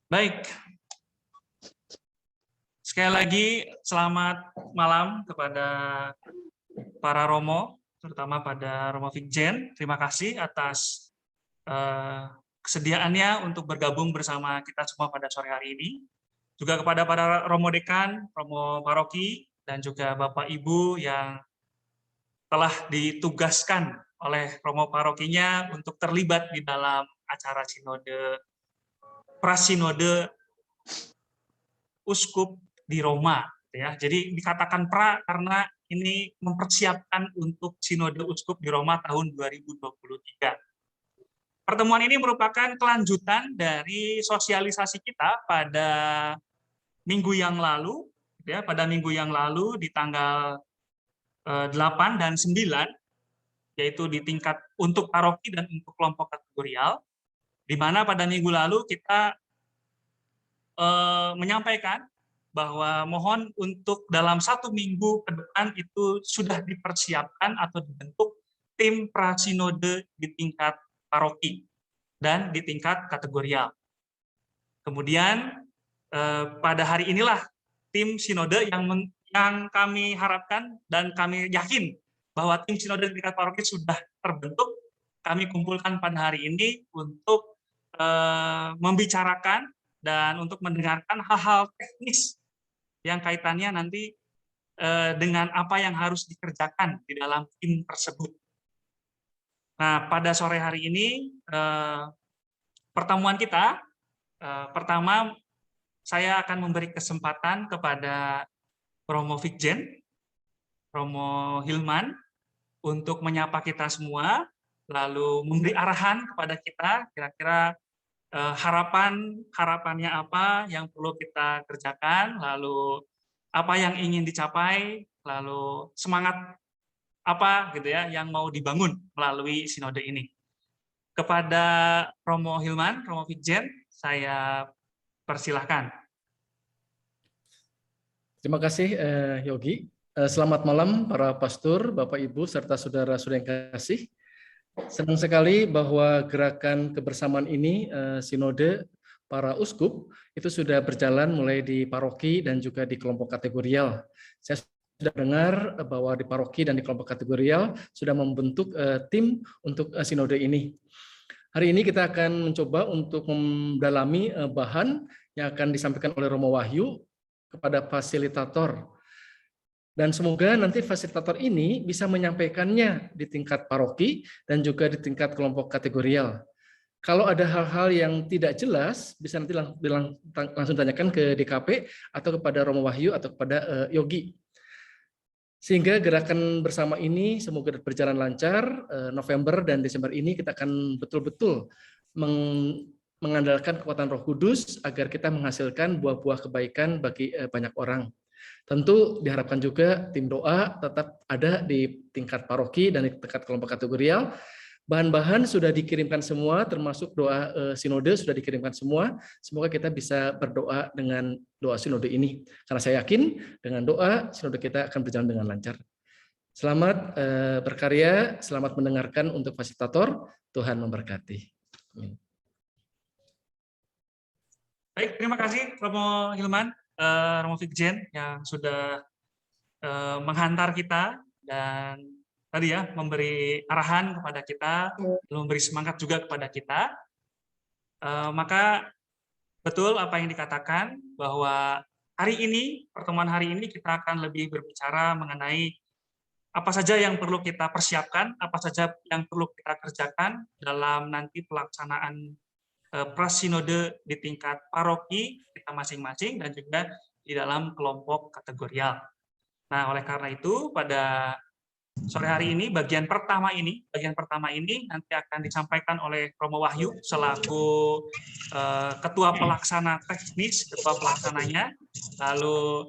Baik, sekali lagi selamat malam kepada para Romo, terutama pada Romo Fikjen. Terima kasih atas kesediaannya untuk bergabung bersama kita semua pada sore hari ini. Juga kepada para Romo Dekan, Romo Paroki, dan juga Bapak Ibu yang telah ditugaskan oleh Romo Parokinya untuk terlibat di dalam acara sinode, prasinode uskup di Roma, ya. Jadi dikatakan pra karena ini mempersiapkan untuk sinode uskup di Roma tahun 2023. Pertemuan ini merupakan kelanjutan dari sosialisasi kita pada minggu yang lalu, ya, pada minggu yang lalu di tanggal 8 dan 9, yaitu di tingkat untuk paroki dan untuk kelompok kategorial, di mana pada minggu lalu kita menyampaikan bahwa mohon untuk dalam 1 minggu ke depan itu sudah dipersiapkan atau dibentuk tim prasinode di tingkat paroki dan di tingkat kategorial. Kemudian pada hari inilah tim sinode yang kami harapkan dan kami yakin bahwa tim sinode di tingkat paroki sudah terbentuk, kami kumpulkan pada hari ini untuk membicarakan dan untuk mendengarkan hal-hal teknis yang kaitannya nanti dengan apa yang harus dikerjakan di dalam tim tersebut. Nah, pada sore hari ini pertemuan kita pertama saya akan memberi kesempatan kepada Romo Fikjen, Romo Hilman untuk menyapa kita semua, lalu memberi arahan kepada kita kira-kira harapannya apa yang perlu kita kerjakan, lalu apa yang ingin dicapai, lalu semangat apa gitu ya yang mau dibangun melalui sinode ini. Kepada Romo Hilman, Romo Fikjen, saya persilahkan. Terima kasih Yogi. Selamat malam para pastor, Bapak Ibu serta saudara-saudara yang kasih. Senang sekali bahwa gerakan kebersamaan ini, sinode para uskup, itu sudah berjalan mulai di paroki dan juga di kelompok kategorial. Saya sudah dengar bahwa di paroki dan di kelompok kategorial sudah membentuk tim untuk sinode ini. Hari ini kita akan mencoba untuk mendalami bahan yang akan disampaikan oleh Romo Wahyu kepada fasilitator. Dan semoga nanti fasilitator ini bisa menyampaikannya di tingkat paroki dan juga di tingkat kelompok kategorial. Kalau ada hal-hal yang tidak jelas, bisa nanti langsung tanyakan ke DKP atau kepada Romo Wahyu atau kepada Yogi. Sehingga gerakan bersama ini semoga berjalan lancar. November dan Desember ini kita akan betul-betul mengandalkan kekuatan Roh Kudus agar kita menghasilkan buah-buah kebaikan bagi banyak orang. Tentu diharapkan juga tim doa tetap ada di tingkat paroki dan di tingkat kelompok kategorial. Bahan-bahan sudah dikirimkan semua, termasuk doa sinode sudah dikirimkan semua. Semoga kita bisa berdoa dengan doa sinode ini. Karena saya yakin dengan doa sinode kita akan berjalan dengan lancar. Selamat berkarya, selamat mendengarkan untuk fasilitator. Tuhan memberkati. Amin. Baik, terima kasih Romo Hilman, Romo Fikjen yang sudah menghantar kita dan tadi ya memberi arahan kepada kita, lalu memberi semangat juga kepada kita. Maka betul apa yang dikatakan bahwa hari ini, pertemuan hari ini kita akan lebih berbicara mengenai apa saja yang perlu kita persiapkan, apa saja yang perlu kita kerjakan dalam nanti pelaksanaan prasinode di tingkat paroki kita masing-masing dan juga di dalam kelompok kategorial. Nah, oleh karena itu pada sore hari ini bagian pertama ini nanti akan disampaikan oleh Romo Wahyu selaku ketua pelaksana teknis, ketua pelaksananya. Lalu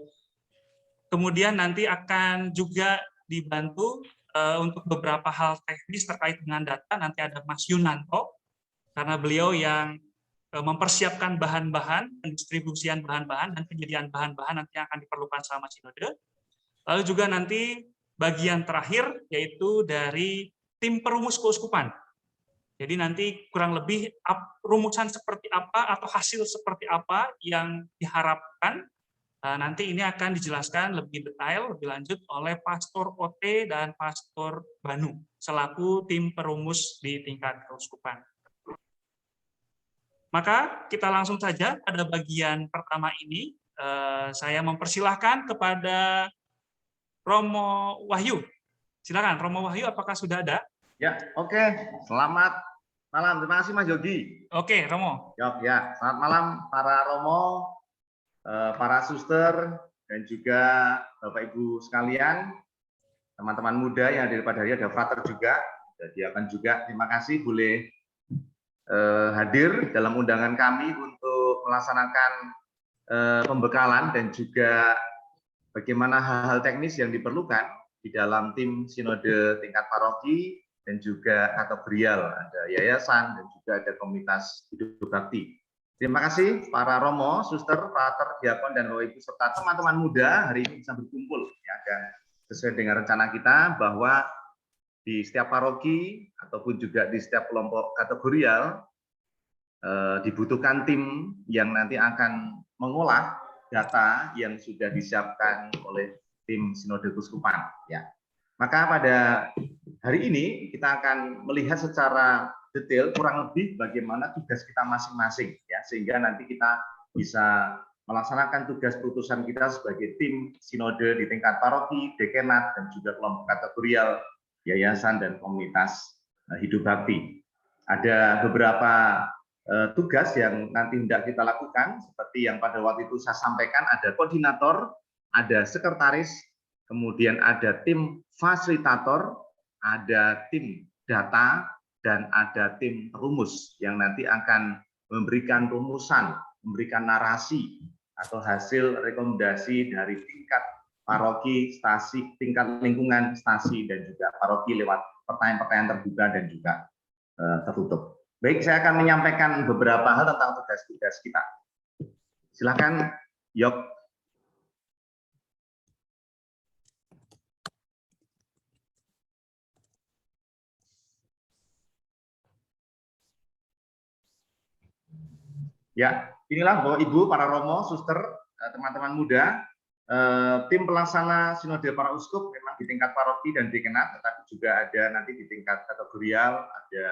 kemudian nanti akan juga dibantu untuk beberapa hal teknis terkait dengan data. Nanti ada Mas Yunanto karena beliau yang mempersiapkan bahan-bahan, pendistribusian bahan-bahan dan penyediaan bahan-bahan nanti yang akan diperlukan selama sinode. Lalu juga nanti bagian terakhir yaitu dari tim perumus keuskupan. Jadi nanti kurang lebih rumusan seperti apa atau hasil seperti apa yang diharapkan, nanti ini akan dijelaskan lebih detail, lebih lanjut oleh Pastor OT dan Pastor Banu, selaku tim perumus di tingkat keuskupan. Maka kita langsung saja pada bagian pertama ini, saya mempersilahkan kepada Romo Wahyu. Silakan, Romo Wahyu, apakah sudah ada? Ya, oke. Selamat malam. Terima kasih Mas Yogi. Oke, Romo. Ya, selamat malam para Romo, para suster, dan juga Bapak Ibu sekalian, teman-teman muda yang ada pada hari ada frater juga. Jadi akan juga terima kasih boleh hadir dalam undangan kami untuk melaksanakan pembekalan dan juga bagaimana hal-hal teknis yang diperlukan di dalam tim sinode tingkat paroki dan juga kategorial, ada yayasan dan juga ada komunitas hidup bakti. Terima kasih para Romo, suster, frater, diakon, dan Bapak Ibu serta teman-teman muda hari ini bisa berkumpul ya, dan sesuai dengan rencana kita bahwa di setiap paroki ataupun juga di setiap kelompok kategorial dibutuhkan tim yang nanti akan mengolah data yang sudah disiapkan oleh tim Sinode Keuskupan ya. Maka pada hari ini kita akan melihat secara detail kurang lebih bagaimana tugas kita masing-masing ya, sehingga nanti kita bisa melaksanakan tugas perutusan kita sebagai tim sinode di tingkat paroki, dekenat, dan juga kelompok kategorial, yayasan, dan komunitas hidup bakti. Ada beberapa tugas yang nanti hendak kita lakukan, seperti yang pada waktu itu saya sampaikan, ada koordinator, ada sekretaris, kemudian ada tim fasilitator, ada tim data, dan ada tim perumus yang nanti akan memberikan rumusan, memberikan narasi atau hasil rekomendasi dari tingkat paroki, stasi, tingkat lingkungan, stasi, dan juga paroki lewat pertanyaan-pertanyaan terbuka dan juga tertutup. Baik, saya akan menyampaikan beberapa hal tentang tugas-tugas kita. Silakan, Yok. Ya, inilah Bapak Ibu, para Romo, suster, teman-teman muda, tim pelaksana sinode para uskup memang di tingkat paroki dan dekenat, tetapi juga ada nanti di tingkat kategorial, ada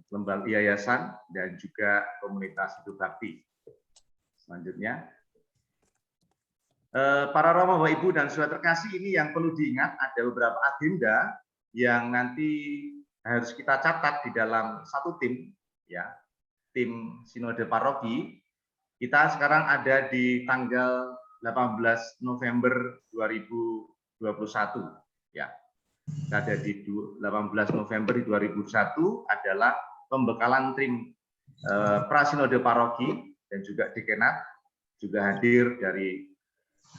lembaga yayasan dan juga komunitas hidup bakti. Selanjutnya, para Romo, Bapak Ibu dan saudara terkasih, ini yang perlu diingat, ada beberapa agenda yang nanti harus kita catat di dalam satu tim, ya. Tim sinode paroki. Kita sekarang ada di tanggal 18 November 2021 ya. Kita ada di 18 November 2021 adalah pembekalan tim prasinode paroki dan juga dekenat, juga hadir dari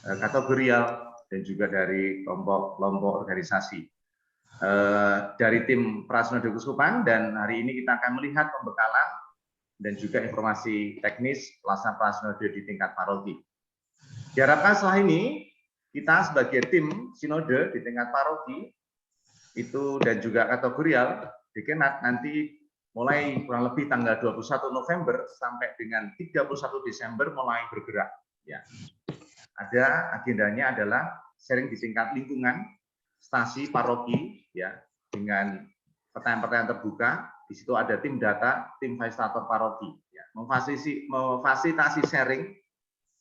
kategorial dan juga dari kelompok organisasi dari tim prasinode keuskupan, dan hari ini kita akan melihat pembekalan dan juga informasi teknis pelaksanaan prasinode di tingkat paroki. Diharapkan setelah ini kita sebagai tim sinode di tingkat paroki itu dan juga kategorial dekenat nanti mulai kurang lebih tanggal 21 November sampai dengan 31 Desember mulai bergerak ya. Ada agendanya adalah sharing di tingkat lingkungan, stasi, paroki ya, dengan pertanyaan-pertanyaan terbuka. Di situ ada tim data, tim fasilitator paroki, ya, memfasilitasi sharing,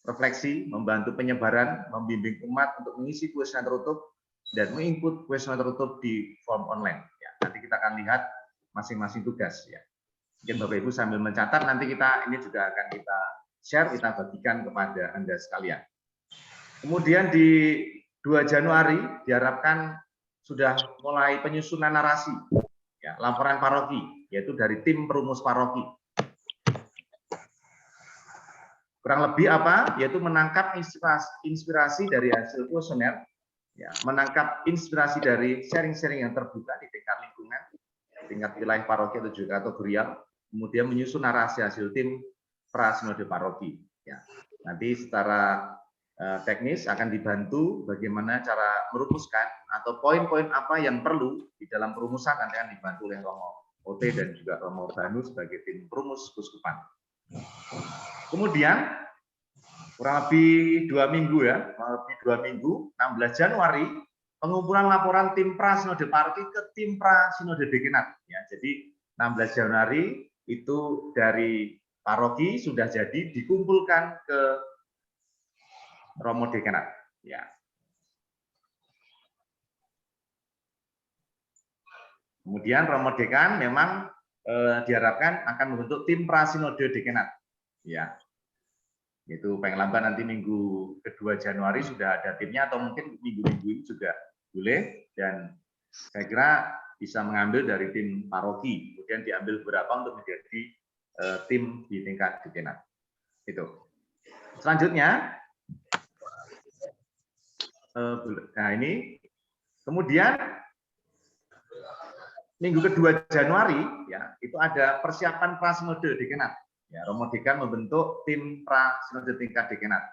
refleksi, membantu penyebaran, membimbing umat untuk mengisi kuesioner tertutup dan menginput kuesioner tertutup di form online. Ya, nanti kita akan lihat masing-masing tugas. Ya. Mungkin Bapak Ibu sambil mencatat, nanti kita ini juga akan kita share, kita bagikan kepada Anda sekalian. Kemudian di 2 Januari diharapkan sudah mulai penyusunan narasi, ya, laporan paroki, yaitu dari tim perumus paroki. Kurang lebih apa? Yaitu menangkap inspirasi dari hasil kuesioner, ya, menangkap inspirasi dari sharing-sharing yang terbuka di tingkat lingkungan, tingkat wilayah paroki atau juga kategorial, kemudian menyusun narasi hasil tim prasinode paroki. Ya. Nanti secara teknis akan dibantu bagaimana cara merumuskan atau poin-poin apa yang perlu di dalam perumusan, nanti akan dibantu oleh Romo OT dan juga Romo Banu sebagai tim perumus Kuskupan. Kemudian kurang lebih 2 minggu ya, kurang lebih 2 minggu, 16 Januari, pengumpulan laporan tim pra Sinode Paroki ke tim pra Sinode Dekenat. Ya, jadi 16 Januari itu dari paroki sudah jadi dikumpulkan ke Romo Dekenat. Ya. Kemudian Romo Dekan memang diharapkan akan membentuk tim pra Sinode Dekenat. Ya. Itu paling lambat nanti minggu kedua Januari sudah ada timnya atau mungkin minggu-minggu ini juga boleh, dan saya kira bisa mengambil dari tim paroki, kemudian diambil beberapa untuk menjadi tim di tingkat Dekenat. Itu. Selanjutnya, nah ini, kemudian minggu kedua Januari ya itu ada persiapan prasinode Dekenat. Ya, Romo Dekan membentuk tim prasinode tingkat Dekenat.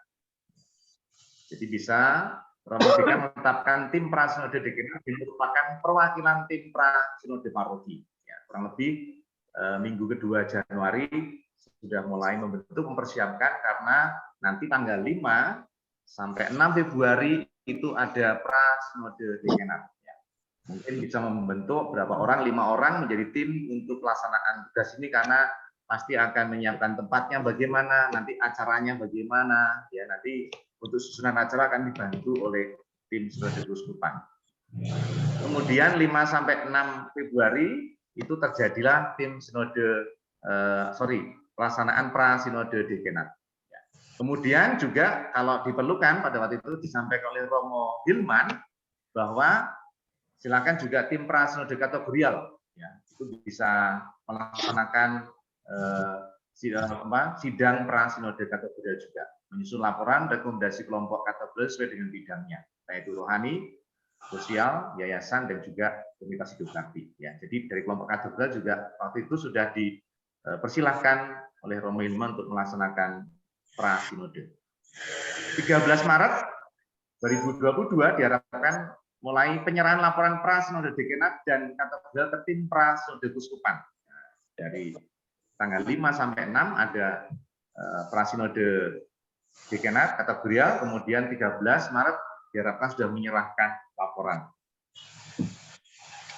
Jadi bisa Romo Dekan menetapkan tim prasinode Dekenat yang merupakan perwakilan tim prasinode paroki. Ya, kurang lebih minggu kedua Januari sudah mulai mempersiapkan, karena nanti tanggal 5 sampai 6 Februari itu ada prasinode Dekenat. Mungkin bisa membentuk berapa orang, 5 orang menjadi tim untuk pelaksanaan tugas ini, karena pasti akan menyiapkan tempatnya bagaimana, nanti acaranya bagaimana, ya nanti untuk susunan acara akan dibantu oleh tim Sinode Kuskupan. Kemudian 5 sampai 6 Februari itu terjadilah tim Sinode pelaksanaan prasinode Dekenat. Kemudian juga kalau diperlukan pada waktu itu disampaikan oleh Romo Hilman bahwa silakan juga tim prasinode kategorial, ya, itu bisa melaksanakan sidang prasinode kategorial juga, menyusun laporan rekomendasi kelompok kategorial sesuai dengan bidangnya, yaitu rohani, sosial, yayasan, dan juga komunitas hidup bakti. Ya, jadi dari kelompok kategorial juga waktu itu sudah dipersilahkan oleh Romo Hilman untuk melaksanakan prasinode. 13 Maret 2022 diharapkan mulai penyerahan laporan prasinode Dekenat dan kategorial ke tim prasinode Kuskupan. Nah, dari tanggal 5 sampai 6 ada prasinode Dekenat kategorial, kemudian 13 Maret diharapkan sudah menyerahkan laporan.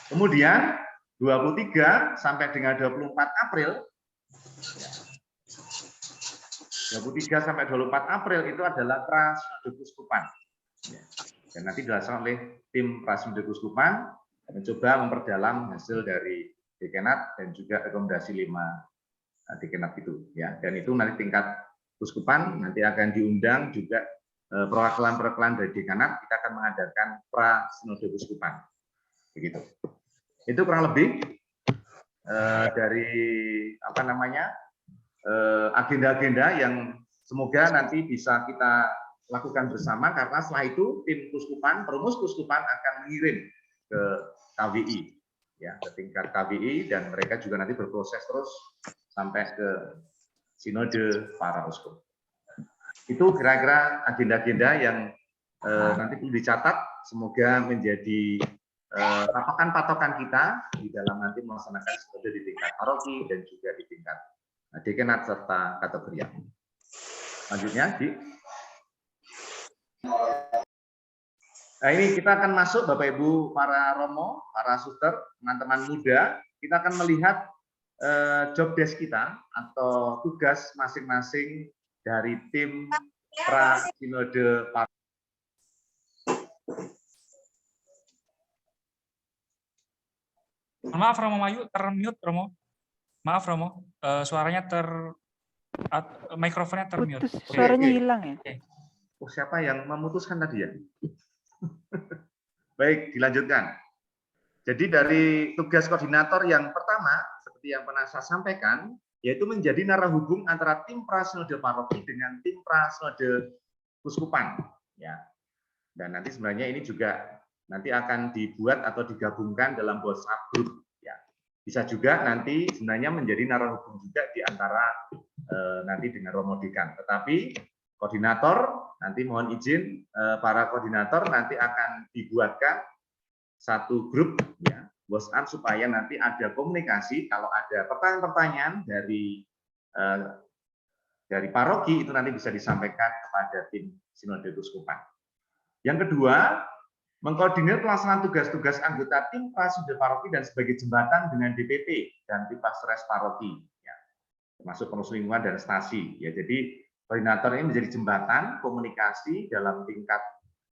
Kemudian 23 sampai dengan 24 April 23 sampai 24 April itu adalah prasinode Kuskupan. Dan nanti dilaksanakan oleh tim prasinode Kuskupan mencoba memperdalam hasil dari Dekenat dan juga rekomendasi 5 Dekenat itu. Ya, dan itu nanti tingkat Kuskupan nanti akan diundang juga perwakilan-perwakilan dari Dekanat, kita akan mengadakan prasinode Kuskupan. Begitu. Itu kurang lebih dari agenda-agenda yang semoga nanti bisa kita lakukan bersama, karena setelah itu tim Kuskupan, perumus Kuskupan akan mengirim ke KWI, ya, ke tingkat KWI, dan mereka juga nanti berproses terus sampai ke Sinode para Uskup. Itu kira-kira agenda-agenda yang nanti perlu dicatat, semoga menjadi patokan-patokan kita di dalam nanti melaksanakan sinode di tingkat paroki dan juga di tingkat Dekenat serta kategorial. Selanjutnya, Di. Nah, ini kita akan masuk Bapak Ibu para Romo, para suster, teman-teman muda, kita akan melihat job desk kita atau tugas masing-masing dari tim prasinode paroki. Maaf Romo Mayu, termute Romo. Maaf Romo, suaranya mikrofonnya termute. Putus, suaranya hilang ya. Oh, siapa yang memutuskan tadi ya? Baik, dilanjutkan. Jadi dari tugas koordinator yang pertama, seperti yang pernah saya sampaikan, yaitu menjadi narahubung antara tim prasinode paroki dengan tim prasinode Kuskupan. Ya. Dan nanti sebenarnya ini juga nanti akan dibuat atau digabungkan dalam WhatsApp group. Ya. Bisa juga nanti sebenarnya menjadi narahubung juga di antara nanti dengan Romo Dekan. Tetapi koordinator, nanti mohon izin para koordinator nanti akan dibuatkan satu grup, ya, WhatsApp supaya nanti ada komunikasi kalau ada pertanyaan-pertanyaan dari paroki itu nanti bisa disampaikan kepada tim Sinode Keuskupan. Yang kedua, mengkoordinir pelaksanaan tugas-tugas anggota tim prasinode paroki dan sebagai jembatan dengan DPP dan tim pastoras paroki, ya, termasuk pengurus lingkungan dan stasi. Ya, jadi koordinator ini menjadi jembatan komunikasi dalam tingkat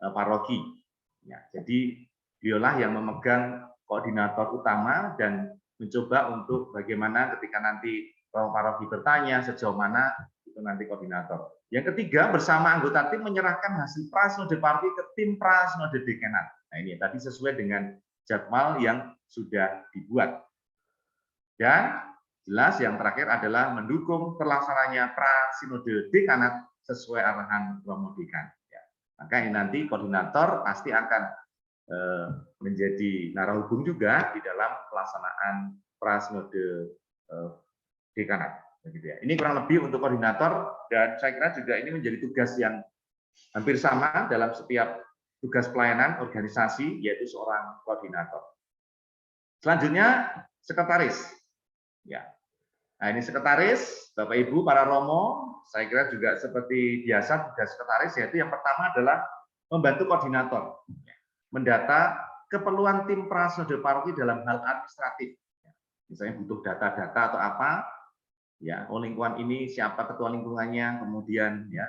paroki. Ya, jadi beliaulah yang memegang koordinator utama dan mencoba untuk bagaimana ketika nanti paroki bertanya sejauh mana itu nanti koordinator. Yang ketiga, bersama anggota tim menyerahkan hasil prasinode paroki ke tim prasinode dekanat. Nah, ini tadi sesuai dengan jadwal yang sudah dibuat. Dan jelas yang terakhir adalah mendukung terlaksananya prasinode dekanat sesuai arahan Romo Dekan. Ya. Maka ini nanti koordinator pasti akan menjadi narahubung juga di dalam pelaksanaan prasinode dekanat. Begitu ya. Ini kurang lebih untuk koordinator dan saya kira juga ini menjadi tugas yang hampir sama dalam setiap tugas pelayanan organisasi yaitu seorang koordinator. Selanjutnya sekretaris. Ya. Nah, ini sekretaris, Bapak Ibu, para romo, saya kira juga seperti biasa tugas sekretaris yaitu yang pertama adalah membantu koordinator, mendata keperluan tim prasinode paroki dalam hal administratif. Misalnya butuh data-data atau apa, ya, lingkungan ini siapa ketua lingkungannya, kemudian ya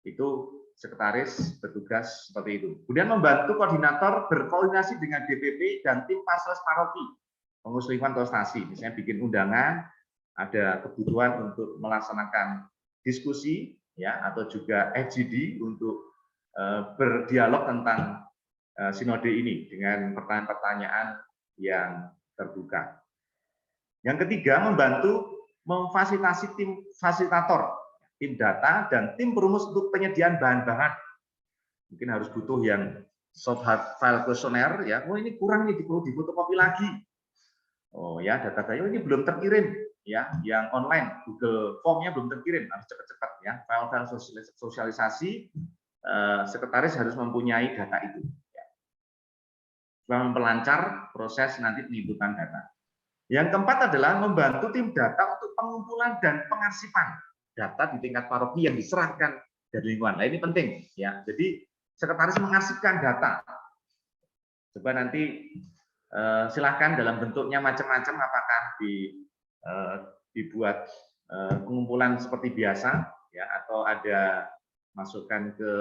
itu sekretaris bertugas seperti itu. Kemudian membantu koordinator berkoordinasi dengan DPP dan tim pastoras paroki, pengurus lingkungan atau stasi, misalnya bikin undangan, ada kebutuhan untuk melaksanakan diskusi, ya, atau juga FGD untuk berdialog tentang sinode ini dengan pertanyaan-pertanyaan yang terbuka. Yang ketiga, membantu memfasilitasi tim fasilitator, tim data, dan tim perumus untuk penyediaan bahan-bahan. Mungkin harus butuh yang soft hard file kuesioner, ya. Oh, ini kurang nih, perlu difotokopi lagi. Oh ya, data-data ini belum terkirim, ya. Yang online, Google Form-nya belum terkirim, harus cepat-cepat, ya. File-file sosialisasi, sekretaris harus mempunyai data itu. Ya. Supaya memperlancar proses nanti penginputan data. Yang keempat adalah membantu tim data untuk pengumpulan dan pengarsipan data di tingkat paroki yang diserahkan dari lingkungan. Nah, ini penting, ya. Jadi sekretaris mengarsipkan data. Coba nanti silahkan dalam bentuknya macam-macam, apakah dibuat pengumpulan seperti biasa, ya, atau ada masukkan ke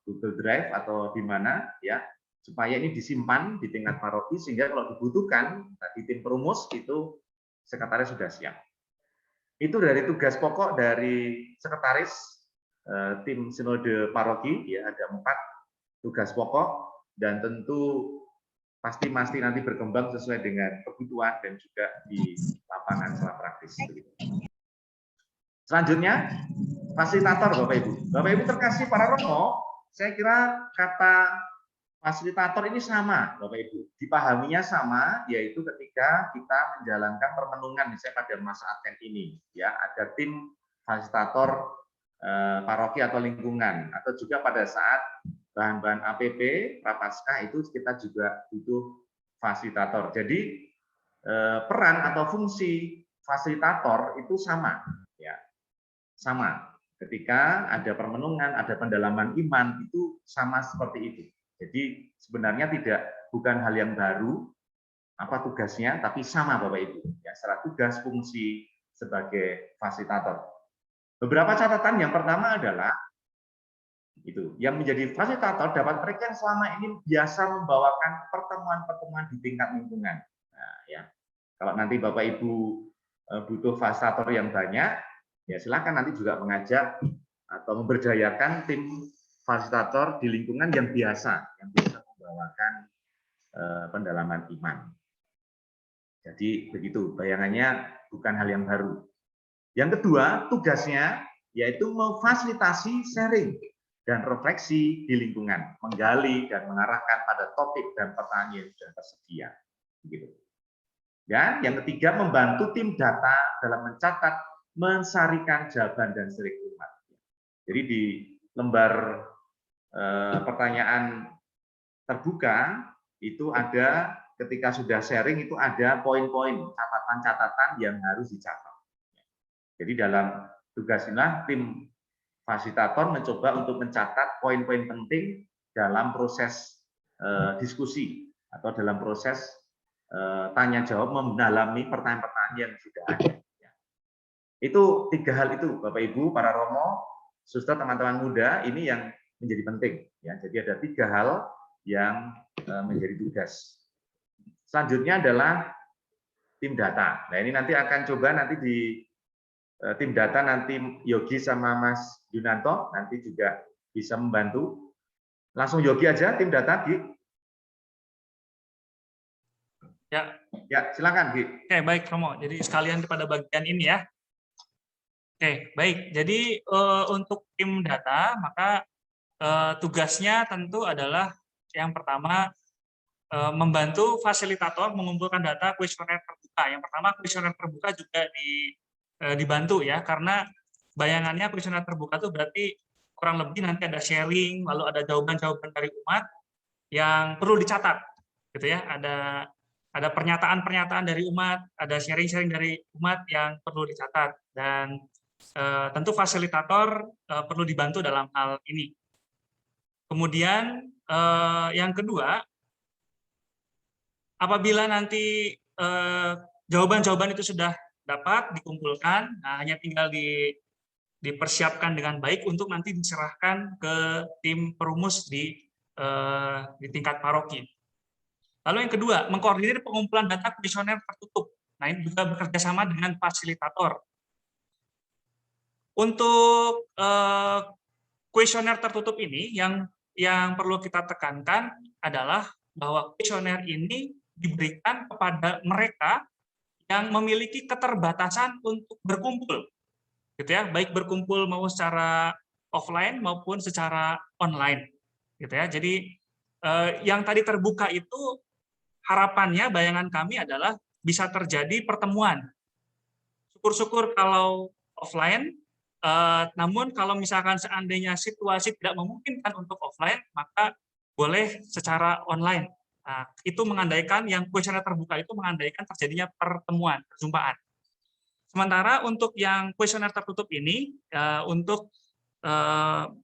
Google Drive atau di mana, ya, supaya ini disimpan di tingkat paroki sehingga kalau dibutuhkan tadi tim perumus itu sekretaris sudah siap. Itu dari tugas pokok dari sekretaris tim sinode paroki, ya, ada 4 tugas pokok dan tentu pasti nanti berkembang sesuai dengan kebutuhan dan juga di lapangan secara praktis. Selanjutnya fasilitator, Bapak Ibu. Bapak Ibu terkasih para romo, saya kira kata fasilitator ini sama, Bapak Ibu. Dipahaminya sama, yaitu ketika kita menjalankan permenungan, misalnya pada masa Advent ini, ya, ada tim fasilitator paroki atau lingkungan, atau juga pada saat bahan-bahan APP, Prapaskah itu kita juga butuh fasilitator. Jadi peran atau fungsi fasilitator itu sama, ya, sama. Ketika ada permenungan, ada pendalaman iman, itu sama seperti itu. Jadi sebenarnya bukan hal yang baru apa tugasnya, tapi sama Bapak Ibu. Ya, secara tugas fungsi sebagai fasilitator. Beberapa catatan yang pertama adalah itu yang menjadi fasilitator dapat mereka yang selama ini biasa membawakan pertemuan-pertemuan di tingkat lingkungan. Nah, ya, kalau nanti Bapak Ibu butuh fasilitator yang banyak, ya silakan nanti juga mengajak atau memberdayakan tim fasilitator di lingkungan yang biasa membawakan pendalaman iman. Jadi begitu, bayangannya bukan hal yang baru. Yang kedua, tugasnya yaitu memfasilitasi sharing dan refleksi di lingkungan, menggali dan mengarahkan pada topik dan pertanyaan yang sudah tersedia. Begitu. Dan yang ketiga, membantu tim data dalam mencatat, mensarikan jawaban dan serik umat. Jadi di lembar pertanyaan terbuka itu ada ketika sudah sharing itu ada poin-poin, catatan-catatan yang harus dicatat. Jadi dalam tugas inilah tim fasilitator mencoba untuk mencatat poin-poin penting dalam proses diskusi atau dalam proses tanya jawab mendalami pertanyaan-pertanyaan yang sudah ada. Itu 3 hal itu, Bapak Ibu, para romo, suster, teman-teman muda, ini yang menjadi penting. Ya, jadi ada 3 hal yang menjadi tugas. Selanjutnya adalah tim data. Nah, ini nanti akan coba nanti di tim data nanti Yogi sama Mas Yunanto nanti juga bisa membantu. Langsung Yogi aja tim data, Gi. Ya, silakan, Gi. Oke, baik Romo. Jadi sekalian pada bagian ini ya. Oke, baik. Jadi untuk tim data, maka tugasnya tentu adalah yang pertama membantu fasilitator mengumpulkan data kuesioner terbuka. Yang pertama kuesioner terbuka juga dibantu ya, karena bayangannya kuesioner terbuka itu berarti kurang lebih nanti ada sharing, lalu ada jawaban-jawaban dari umat yang perlu dicatat, gitu ya. Ada pernyataan-pernyataan dari umat, ada sharing-sharing dari umat yang perlu dicatat, dan tentu fasilitator perlu dibantu dalam hal ini. Kemudian yang kedua, apabila nanti jawaban-jawaban itu sudah dapat dikumpulkan, nah hanya tinggal dipersiapkan dengan baik untuk nanti diserahkan ke tim perumus di tingkat paroki. Lalu yang kedua, mengkoordinir pengumpulan data kuesioner tertutup. Nah, ini juga bekerja sama dengan fasilitator. Untuk kuesioner tertutup ini, yang perlu kita tekankan adalah bahwa kuesioner ini diberikan kepada mereka yang memiliki keterbatasan untuk berkumpul, gitu ya, baik berkumpul mau secara offline maupun secara online, gitu ya. Jadi yang tadi terbuka itu harapannya, bayangan kami adalah bisa terjadi pertemuan. Syukur-syukur kalau offline, namun kalau misalkan seandainya situasi tidak memungkinkan untuk offline, maka boleh secara online. Nah, itu mengandaikan yang kuesioner terbuka itu mengandaikan terjadinya pertemuan, perjumpaan. Sementara untuk yang kuesioner tertutup ini untuk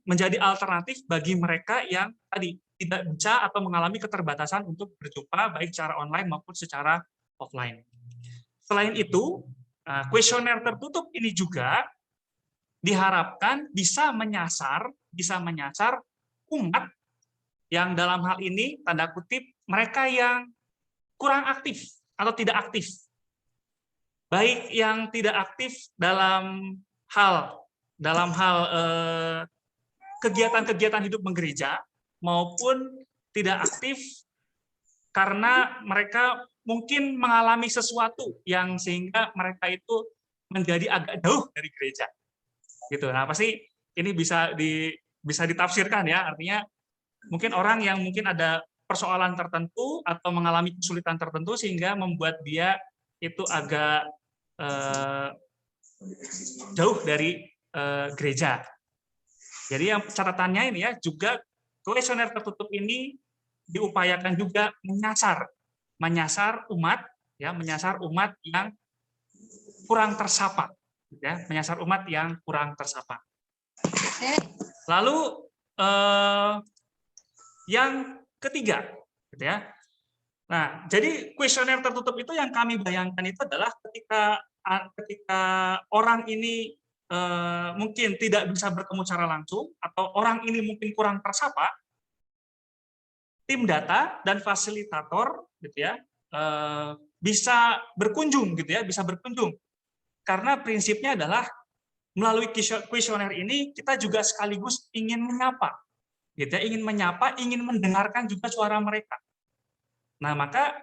menjadi alternatif bagi mereka yang tadi tidak bisa atau mengalami keterbatasan untuk berjumpa baik secara online maupun secara offline. Selain itu, kuesioner tertutup ini juga diharapkan bisa menyasar umat yang dalam hal ini tanda kutip mereka yang kurang aktif atau tidak aktif, baik yang tidak aktif dalam hal kegiatan-kegiatan hidup menggereja maupun tidak aktif karena mereka mungkin mengalami sesuatu yang sehingga mereka itu menjadi agak jauh dari gereja, gitu. Nah, pasti ini bisa ditafsirkan ya, artinya mungkin orang yang mungkin ada persoalan tertentu atau mengalami kesulitan tertentu sehingga membuat dia itu agak jauh dari gereja. Jadi yang catatannya ini ya, juga kuesioner tertutup ini diupayakan juga menyasar umat ya, menyasar umat yang kurang tersapa ya, menyasar umat yang kurang tersapa. Lalu yang ketiga, gitu ya. Nah, jadi kuesioner tertutup itu yang kami bayangkan itu adalah ketika orang ini mungkin tidak bisa bertemu secara langsung atau orang ini mungkin kurang tersapa, tim data dan fasilitator, gitu ya, bisa berkunjung, gitu ya, bisa berkunjung. Karena prinsipnya adalah melalui kuesioner ini kita juga sekaligus ingin menyapa. Gitu ya, ingin menyapa, ingin mendengarkan juga suara mereka. Nah, maka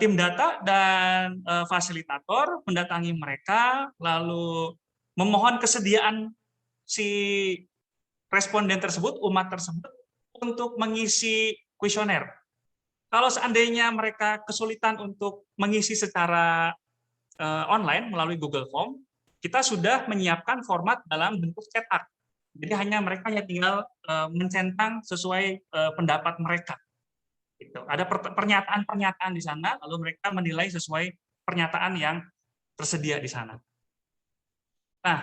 tim data dan fasilitator mendatangi mereka, lalu memohon kesediaan si responden tersebut, umat tersebut, untuk mengisi kuesioner. Kalau seandainya mereka kesulitan untuk mengisi secara online melalui Google Form, kita sudah menyiapkan format dalam bentuk cetak. Jadi hanya mereka hanya tinggal mencentang sesuai pendapat mereka. Gitu. Ada pernyataan-pernyataan di sana, lalu mereka menilai sesuai pernyataan yang tersedia di sana. Nah,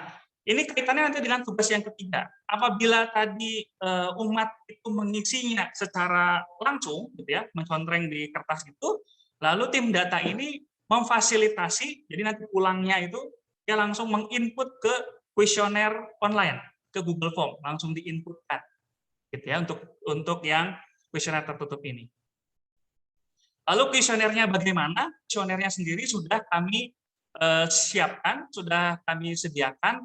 ini kaitannya nanti dengan tugas yang ketiga. Apabila tadi umat itu mengisinya secara langsung, gitu ya, mencontreng di kertas itu, lalu tim data ini memfasilitasi, jadi nanti pulangnya itu dia langsung menginput ke kuesioner online, ke Google Form, langsung diinputkan, gitu ya, untuk yang kuesioner tertutup ini. Lalu kuesionernya bagaimana? Kuesionernya sendiri sudah kami siapkan, sudah kami sediakan,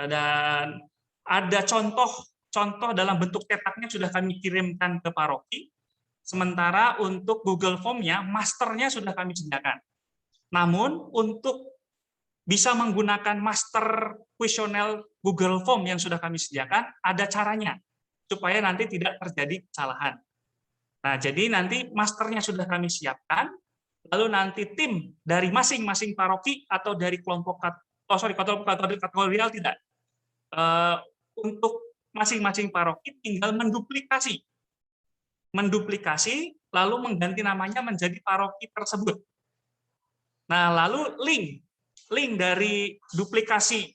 dan ada contoh dalam bentuk cetaknya sudah kami kirimkan ke paroki. Sementara untuk Google Form-nya, masternya sudah kami sediakan. Namun untuk bisa menggunakan master kuesioner Google Form yang sudah kami sediakan, ada caranya supaya nanti tidak terjadi kesalahan. Nah, jadi nanti masternya sudah kami siapkan, lalu nanti tim dari masing-masing paroki atau dari kelompok kategorial tidak. Untuk masing-masing paroki tinggal menduplikasi, lalu mengganti namanya menjadi paroki tersebut. Nah, lalu link dari duplikasi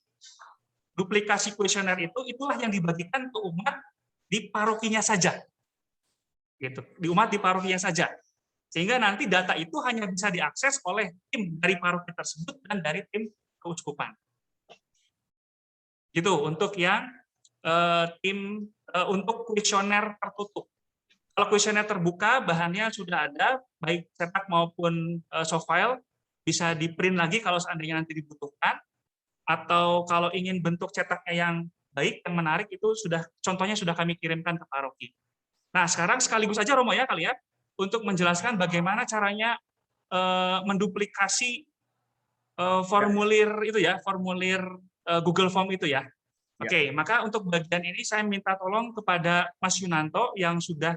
kuesioner itulah yang dibagikan ke umat di parokinya saja. Gitu, di umat di parokinya saja. Sehingga nanti data itu hanya bisa diakses oleh tim dari paroki tersebut dan dari tim keuskupan. Gitu untuk yang tim untuk kuesioner tertutup. Kalau kuesioner terbuka, bahannya sudah ada, baik cetak maupun soft file, bisa di-print lagi kalau seandainya nanti dibutuhkan, atau kalau ingin bentuk cetaknya yang baik, yang menarik, itu contohnya sudah kami kirimkan ke paroki. Nah, sekarang sekaligus aja Romo ya kali ya, untuk menjelaskan bagaimana caranya menduplikasi formulir itu ya, formulir Google Form itu ya. Oke, maka untuk bagian ini saya minta tolong kepada Mas Yunanto yang sudah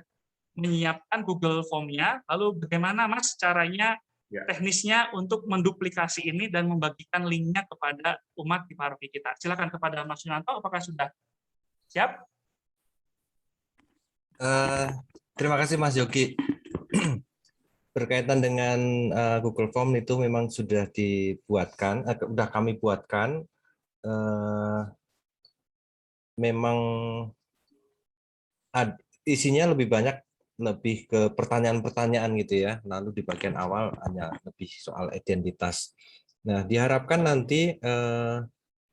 menyiapkan Google Form-nya, lalu bagaimana Mas caranya teknisnya untuk menduplikasi ini dan membagikan linknya kepada umat di paroki kita. Silakan kepada Mas Yunanto, apakah sudah siap? Terima kasih Mas Yogi. Berkaitan dengan Google Form itu memang sudah dibuatkan, sudah kami buatkan. Memang isinya lebih banyak, lebih ke pertanyaan-pertanyaan gitu ya. Lalu di bagian awal hanya lebih soal identitas. Nah, diharapkan nanti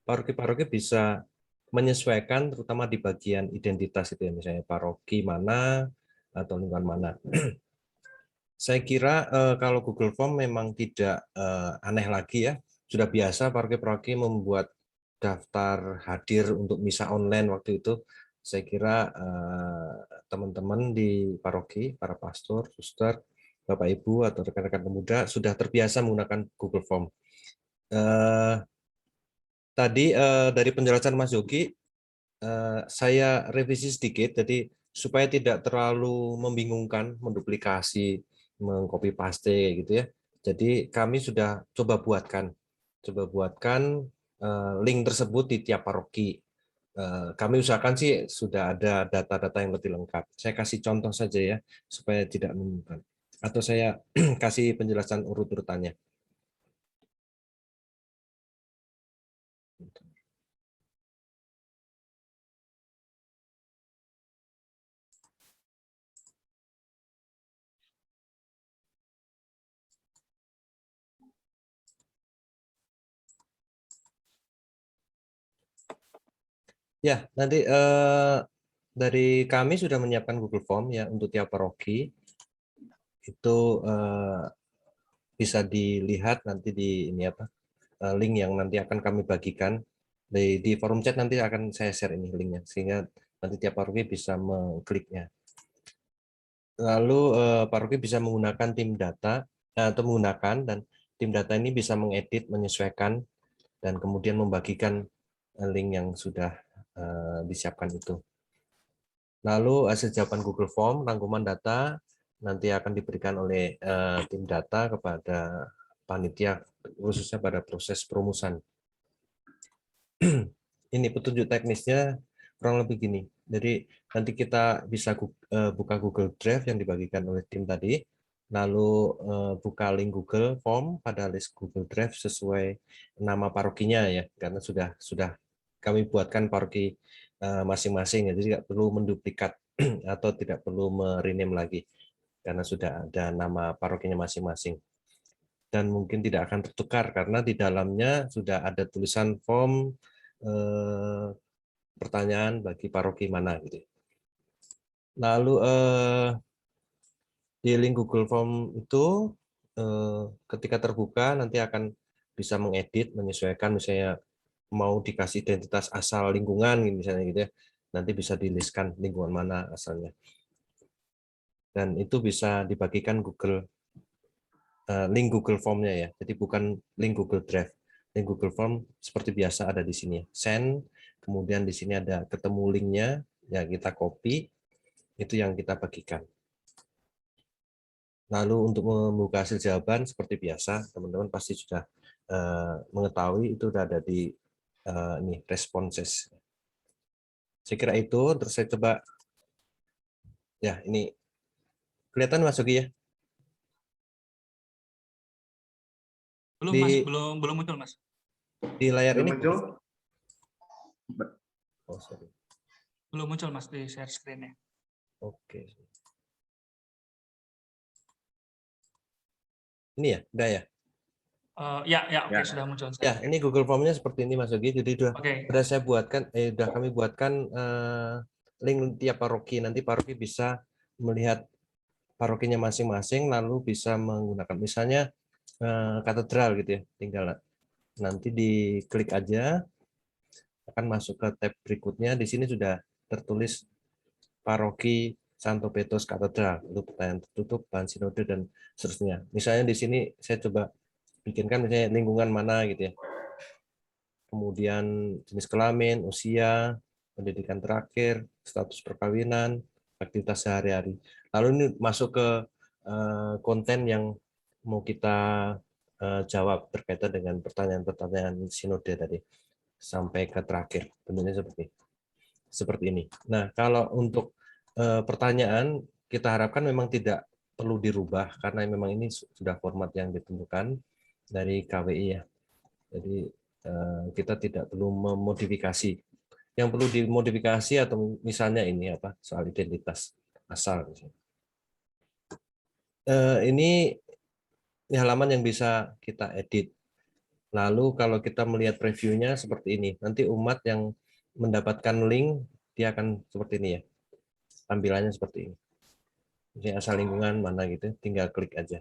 paroki-paroki bisa menyesuaikan, terutama di bagian identitas itu ya, misalnya paroki mana atau lingkungan mana. Saya kira kalau Google Form memang tidak aneh lagi ya, sudah biasa paroki-paroki membuat daftar hadir untuk misa online waktu itu. Saya kira teman-teman di paroki, para pastor, suster, Bapak Ibu atau rekan-rekan pemuda sudah terbiasa menggunakan Google Form. Tadi dari penjelasan Mas Yogi, saya revisi sedikit, jadi supaya tidak terlalu membingungkan, menduplikasi, mengcopy paste gitu ya. Jadi kami sudah coba buatkan link tersebut di tiap paroki. Kami usahakan sih sudah ada data-data yang lebih lengkap. Saya kasih contoh saja ya, supaya tidak membingungkan. Atau saya kasih penjelasan urut-urutannya. Ya, nanti dari kami sudah menyiapkan Google Form ya untuk tiap paroki. Itu bisa dilihat nanti di ini apa link yang nanti akan kami bagikan di forum chat, nanti akan saya share ini linknya sehingga nanti tiap paroki bisa mengkliknya. Lalu paroki bisa menggunakan tim data atau menggunakan, dan tim data ini bisa mengedit, menyesuaikan, dan kemudian membagikan link yang sudah disiapkan itu. Lalu hasil jawaban Google Form, rangkuman data nanti akan diberikan oleh tim data kepada panitia, khususnya pada proses perumusan. Ini petunjuk teknisnya. kurang lebih gini. Jadi nanti kita bisa buka Google Drive yang dibagikan oleh tim tadi, lalu buka link Google Form pada list Google Drive sesuai nama parokinya ya, karena sudah kami buatkan paroki masing-masing, jadi tidak perlu menduplikat atau tidak perlu merename lagi karena sudah ada nama parokinya masing-masing. Dan mungkin tidak akan tertukar karena di dalamnya sudah ada tulisan form pertanyaan bagi paroki mana gitu. Lalu di link Google Form itu ketika terbuka nanti akan bisa mengedit, menyesuaikan, misalnya mau dikasih identitas asal lingkungan misalnya gitu ya. Nanti bisa di-listkan lingkungan mana asalnya. Dan itu bisa dibagikan link Google Form-nya ya. Jadi bukan link Google Drive. Link Google Form seperti biasa ada di sini. Send, kemudian di sini ada ketemu link-nya, ya kita copy, itu yang kita bagikan. Lalu untuk membuka hasil jawaban seperti biasa, teman-teman pasti sudah mengetahui itu sudah ada di ini responses. Saya kira itu, terus saya coba, ya ini kelihatan Mas Yogi ya? Belum Mas, belum muncul Mas. Di layar Belum ini? muncul? Oh, sorry. Belum muncul Mas di share screen-nya. Oke. Ini ya, udah ya? Oke, sudah muncul. Ya, ini Google Form-nya seperti ini Mas Yogi. Jadi Oke. sudah saya buatkan, sudah kami buatkan link tiap paroki. Nanti paroki bisa melihat parokinya masing-masing, lalu bisa menggunakan misalnya katedral gitu ya. Tinggal nanti diklik aja, akan masuk ke tab berikutnya. Di sini sudah tertulis paroki Santo Petrus Katedral, itu pertanyaan tertutup, bahan sinode dan seterusnya. Misalnya di sini saya coba bikinkan misalnya lingkungan mana gitu ya. Kemudian jenis kelamin, usia, pendidikan terakhir, status perkawinan, aktivitas sehari-hari. Lalu ini masuk ke konten yang mau kita jawab berkaitan dengan pertanyaan-pertanyaan sinode tadi sampai ke terakhir. Bentuknya seperti ini. Nah, kalau untuk pertanyaan kita harapkan memang tidak perlu dirubah karena memang ini sudah format yang ditentukan dari KWI ya. Jadi kita tidak perlu memodifikasi. Yang perlu dimodifikasi atau misalnya ini apa soal identitas asal. Ini halaman yang bisa kita edit. Lalu kalau kita melihat previewnya seperti ini, nanti umat yang mendapatkan link dia akan seperti ini ya. Tampilannya seperti ini. Jadi asal lingkungan mana gitu, tinggal klik aja.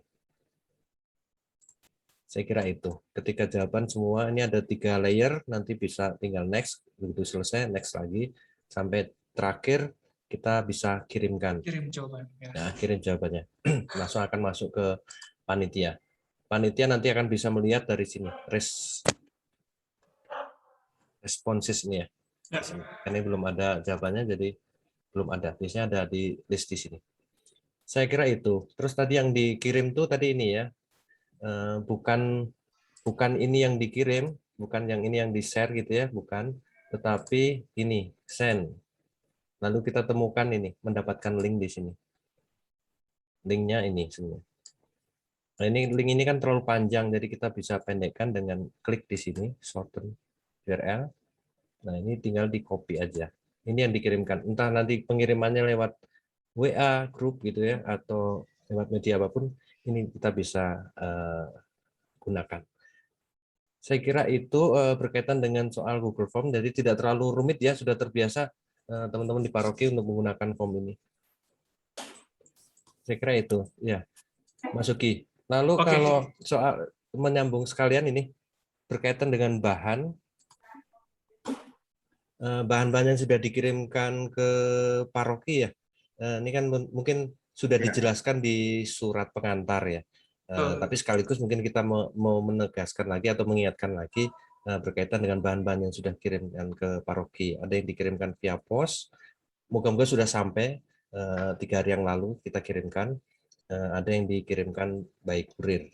Saya kira itu. Ketika jawaban semua, ini ada 3 layer, nanti bisa tinggal next, begitu selesai, next lagi, sampai terakhir kita bisa kirimkan. Kirim jawaban. Ya. Nah, kirim jawabannya. Langsung akan masuk ke panitia. Panitia nanti akan bisa melihat dari sini, responses ini ya. Ini belum ada jawabannya, jadi belum ada. Biasanya ada di list di sini. Saya kira itu. Terus tadi yang dikirim tuh tadi ini ya, bukan ini yang dikirim, bukan yang ini yang di-share gitu ya, bukan, tetapi ini send. Lalu kita temukan ini, mendapatkan link di sini. Linknya ini sebenarnya. Nah, ini link ini kan terlalu panjang, jadi kita bisa pendekkan dengan klik di sini, shorten URL. Nah, ini tinggal di copy aja. Ini yang dikirimkan. Entah nanti pengirimannya lewat WA, grup gitu ya, atau lewat media apapun, ini kita bisa gunakan. Saya kira itu berkaitan dengan soal Google Form, jadi tidak terlalu rumit ya, sudah terbiasa teman-teman di paroki untuk menggunakan form ini. Saya kira itu, ya. Mas Uki. Lalu kalau soal menyambung sekalian ini, berkaitan dengan bahan-bahan yang sudah dikirimkan ke paroki ya, ini kan mungkin sudah dijelaskan di surat pengantar ya. Tapi sekaligus mungkin kita mau menegaskan lagi atau mengingatkan lagi berkaitan dengan bahan-bahan yang sudah dikirimkan ke paroki. Ada yang dikirimkan via pos, moga-moga sudah sampai 3 hari yang lalu kita kirimkan. Ada yang dikirimkan by kurir.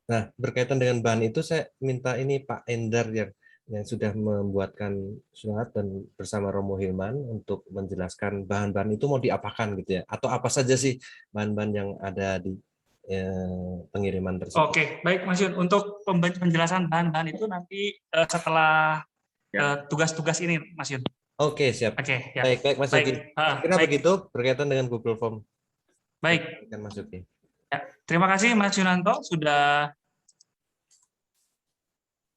Nah, berkaitan dengan bahan itu saya minta ini Pak Endar yang yang sudah membuatkan surat dan bersama Romo Hilman untuk menjelaskan bahan-bahan itu mau diapakan gitu ya, atau apa saja sih bahan-bahan yang ada di pengiriman tersebut. Oke, baik Mas Yun. Untuk penjelasan bahan-bahan itu nanti setelah tugas-tugas ini, Mas Yun. Oke, siap. Oke, ya. Baik, Mas Yogi. Kira Baik. begitu berkaitan dengan Google Form. Baik. Mas Yogi. Ya, terima kasih Mas Yunanto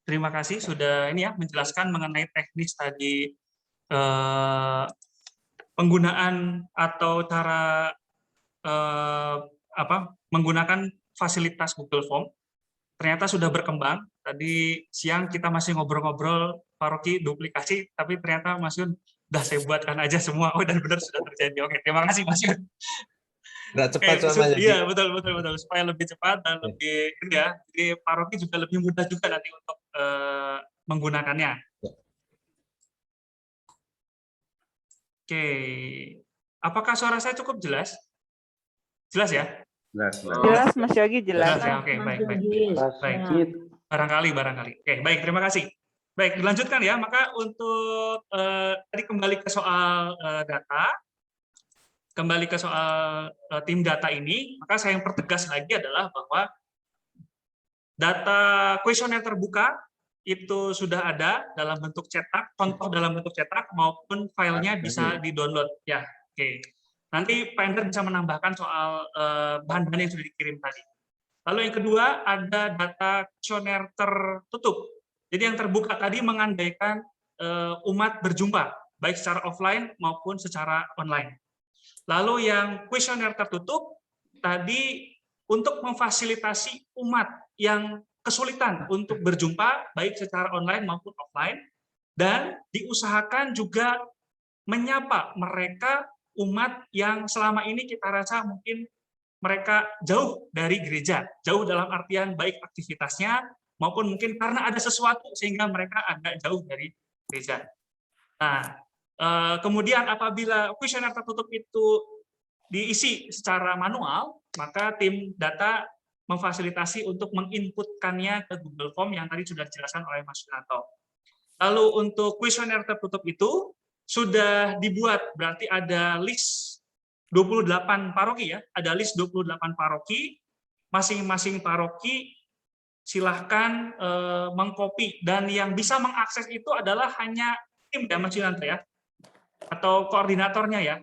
terima kasih sudah ini ya menjelaskan mengenai teknis tadi penggunaan atau cara menggunakan fasilitas Google Form. Ternyata sudah berkembang. Tadi siang kita masih ngobrol-ngobrol paroki duplikasi, tapi ternyata Mas Yun udah saya buatkan aja semua. Oh, dan benar sudah terjadi. Oke, terima kasih Mas Yun. Nggak cepat soalnya. Iya, betul. Supaya lebih cepat dan lebih ya. Jadi paroki juga lebih mudah juga nanti untuk menggunakannya. Oke. Apakah suara saya cukup jelas? Jelas ya? Jelas, Mas Yogi, jelas. Ya, oke, baik. Barangkali. Oke, baik, terima kasih. Baik, dilanjutkan ya. Maka untuk tadi kembali ke soal data, kembali ke soal tim data ini, maka saya yang pertegas lagi adalah bahwa data kuesioner terbuka itu sudah ada dalam bentuk cetak, contoh dalam bentuk cetak maupun filenya bisa di-download. Ya, oke. Nanti Pak Ender bisa menambahkan soal bahan-bahan yang sudah dikirim tadi. Lalu yang kedua ada data kuesioner tertutup. Jadi yang terbuka tadi mengandaikan umat berjumpa, baik secara offline maupun secara online. Lalu yang kuesioner tertutup tadi untuk memfasilitasi umat yang kesulitan untuk berjumpa, baik secara online maupun offline, dan diusahakan juga menyapa mereka umat yang selama ini kita rasa mungkin mereka jauh dari gereja, jauh dalam artian baik aktivitasnya maupun mungkin karena ada sesuatu sehingga mereka agak jauh dari gereja. Nah, kemudian apabila kuesioner tertutup itu diisi secara manual, maka tim data memfasilitasi untuk menginputkannya ke Google Form yang tadi sudah dijelaskan oleh Mas Yunanto. Lalu untuk kuesioner tertutup itu sudah dibuat, berarti ada list 28 paroki ya, ada list 28 paroki, masing-masing paroki silahkan mengcopy, dan yang bisa mengakses itu adalah hanya tim ya Mas Yunanto ya, atau koordinatornya ya?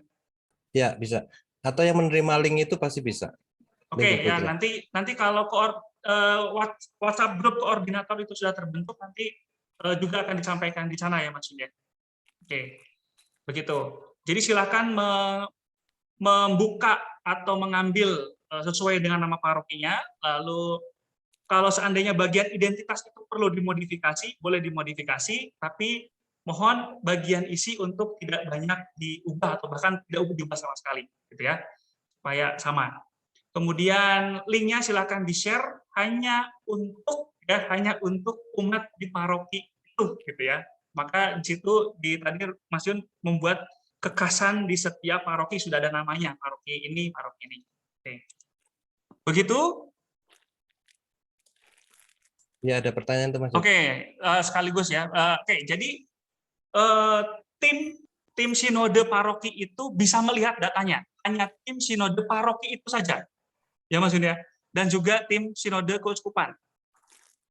Ya, bisa. Atau yang menerima link itu pasti bisa. Oke, ya nanti kalau WhatsApp grup koordinator itu sudah terbentuk, nanti juga akan disampaikan di sana ya Mas Yun. Oke, begitu. Jadi silakan membuka atau mengambil sesuai dengan nama parokinya. Lalu kalau seandainya bagian identitas itu perlu dimodifikasi, boleh dimodifikasi, tapi mohon bagian isi untuk tidak banyak diubah atau bahkan tidak diubah sama sekali, gitu ya, supaya sama. Kemudian linknya silakan di-share hanya untuk umat di paroki itu, gitu ya. Maka di situ tadi Mas Yun membuat kekhasan di setiap paroki sudah ada namanya, paroki ini, paroki ini. Oke. Begitu? Ya, ada pertanyaan tuh Mas. Oke, sekaligus ya. Oke, jadi tim sinode paroki itu bisa melihat datanya. Hanya tim sinode paroki itu saja. Ya Mas Yun ya. Dan juga tim sinode keuskupan.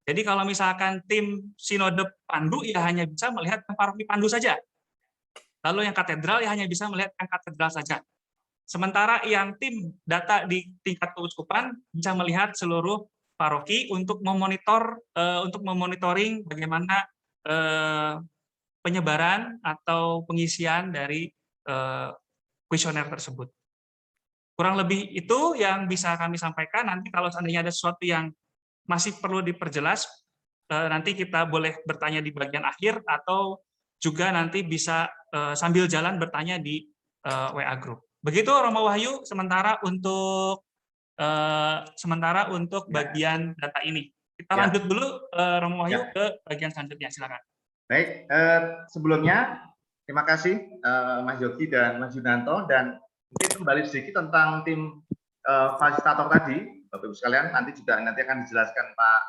Jadi kalau misalkan tim sinode pandu ya hanya bisa melihat yang paroki pandu saja. Lalu yang katedral ya hanya bisa melihat yang katedral saja. Sementara yang tim data di tingkat keuskupan bisa melihat seluruh paroki untuk memonitoring bagaimana penyebaran atau pengisian dari kuesioner tersebut. Kurang lebih itu yang bisa kami sampaikan. Nanti kalau seandainya ada sesuatu yang masih perlu diperjelas, nanti kita boleh bertanya di bagian akhir atau juga nanti bisa sambil jalan bertanya di WA Group. Begitu Romo Wahyu sementara untuk bagian data ini. Kita lanjut dulu Romo Wahyu ke bagian selanjutnya, silakan. Baik, sebelumnya terima kasih Mas Yogi dan Mas Yunanto, dan mungkin kembali sedikit tentang tim fasilitator tadi, Bapak Ibu sekalian, nanti akan dijelaskan Pak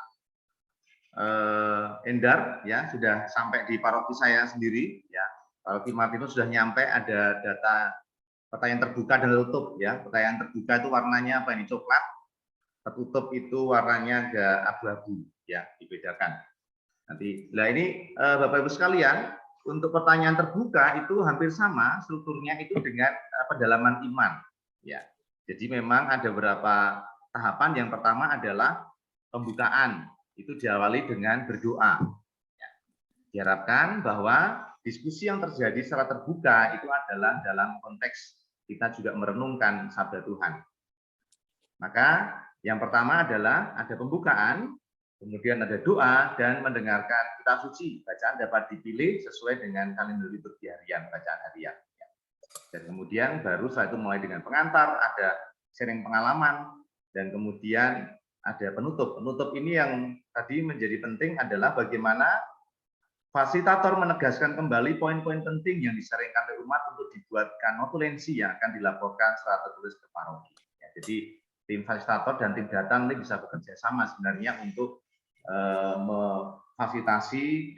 Endar ya sudah sampai di paroki saya sendiri ya. Paroki Martinus sudah nyampe, ada data peta yang terbuka dan tertutup ya. Peta yang terbuka itu warnanya apa ini, coklat, tertutup itu warnanya agak abu-abu ya, dibedakan. Nanti, nah ini Bapak Ibu sekalian, untuk pertanyaan terbuka itu hampir sama strukturnya itu dengan pendalaman iman ya. Jadi memang ada beberapa tahapan. Yang pertama adalah pembukaan, itu diawali dengan berdoa. Ya. Diharapkan bahwa diskusi yang terjadi secara terbuka itu adalah dalam konteks kita juga merenungkan sabda Tuhan. Maka yang pertama adalah ada pembukaan, kemudian ada doa, dan mendengarkan kitab suci. Bacaan dapat dipilih sesuai dengan kalender liturgi harian, bacaan harian. Dan kemudian baru setelah itu mulai dengan pengantar, ada sharing pengalaman, dan kemudian ada penutup. Penutup ini yang tadi menjadi penting adalah bagaimana fasilitator menegaskan kembali poin-poin penting yang disaringkan oleh umat untuk dibuatkan notulensi yang akan dilaporkan secara tertulis ke paroki. Ya, jadi tim fasilitator dan tim data nanti bisa bekerja sama sebenarnya untuk memfasilitasi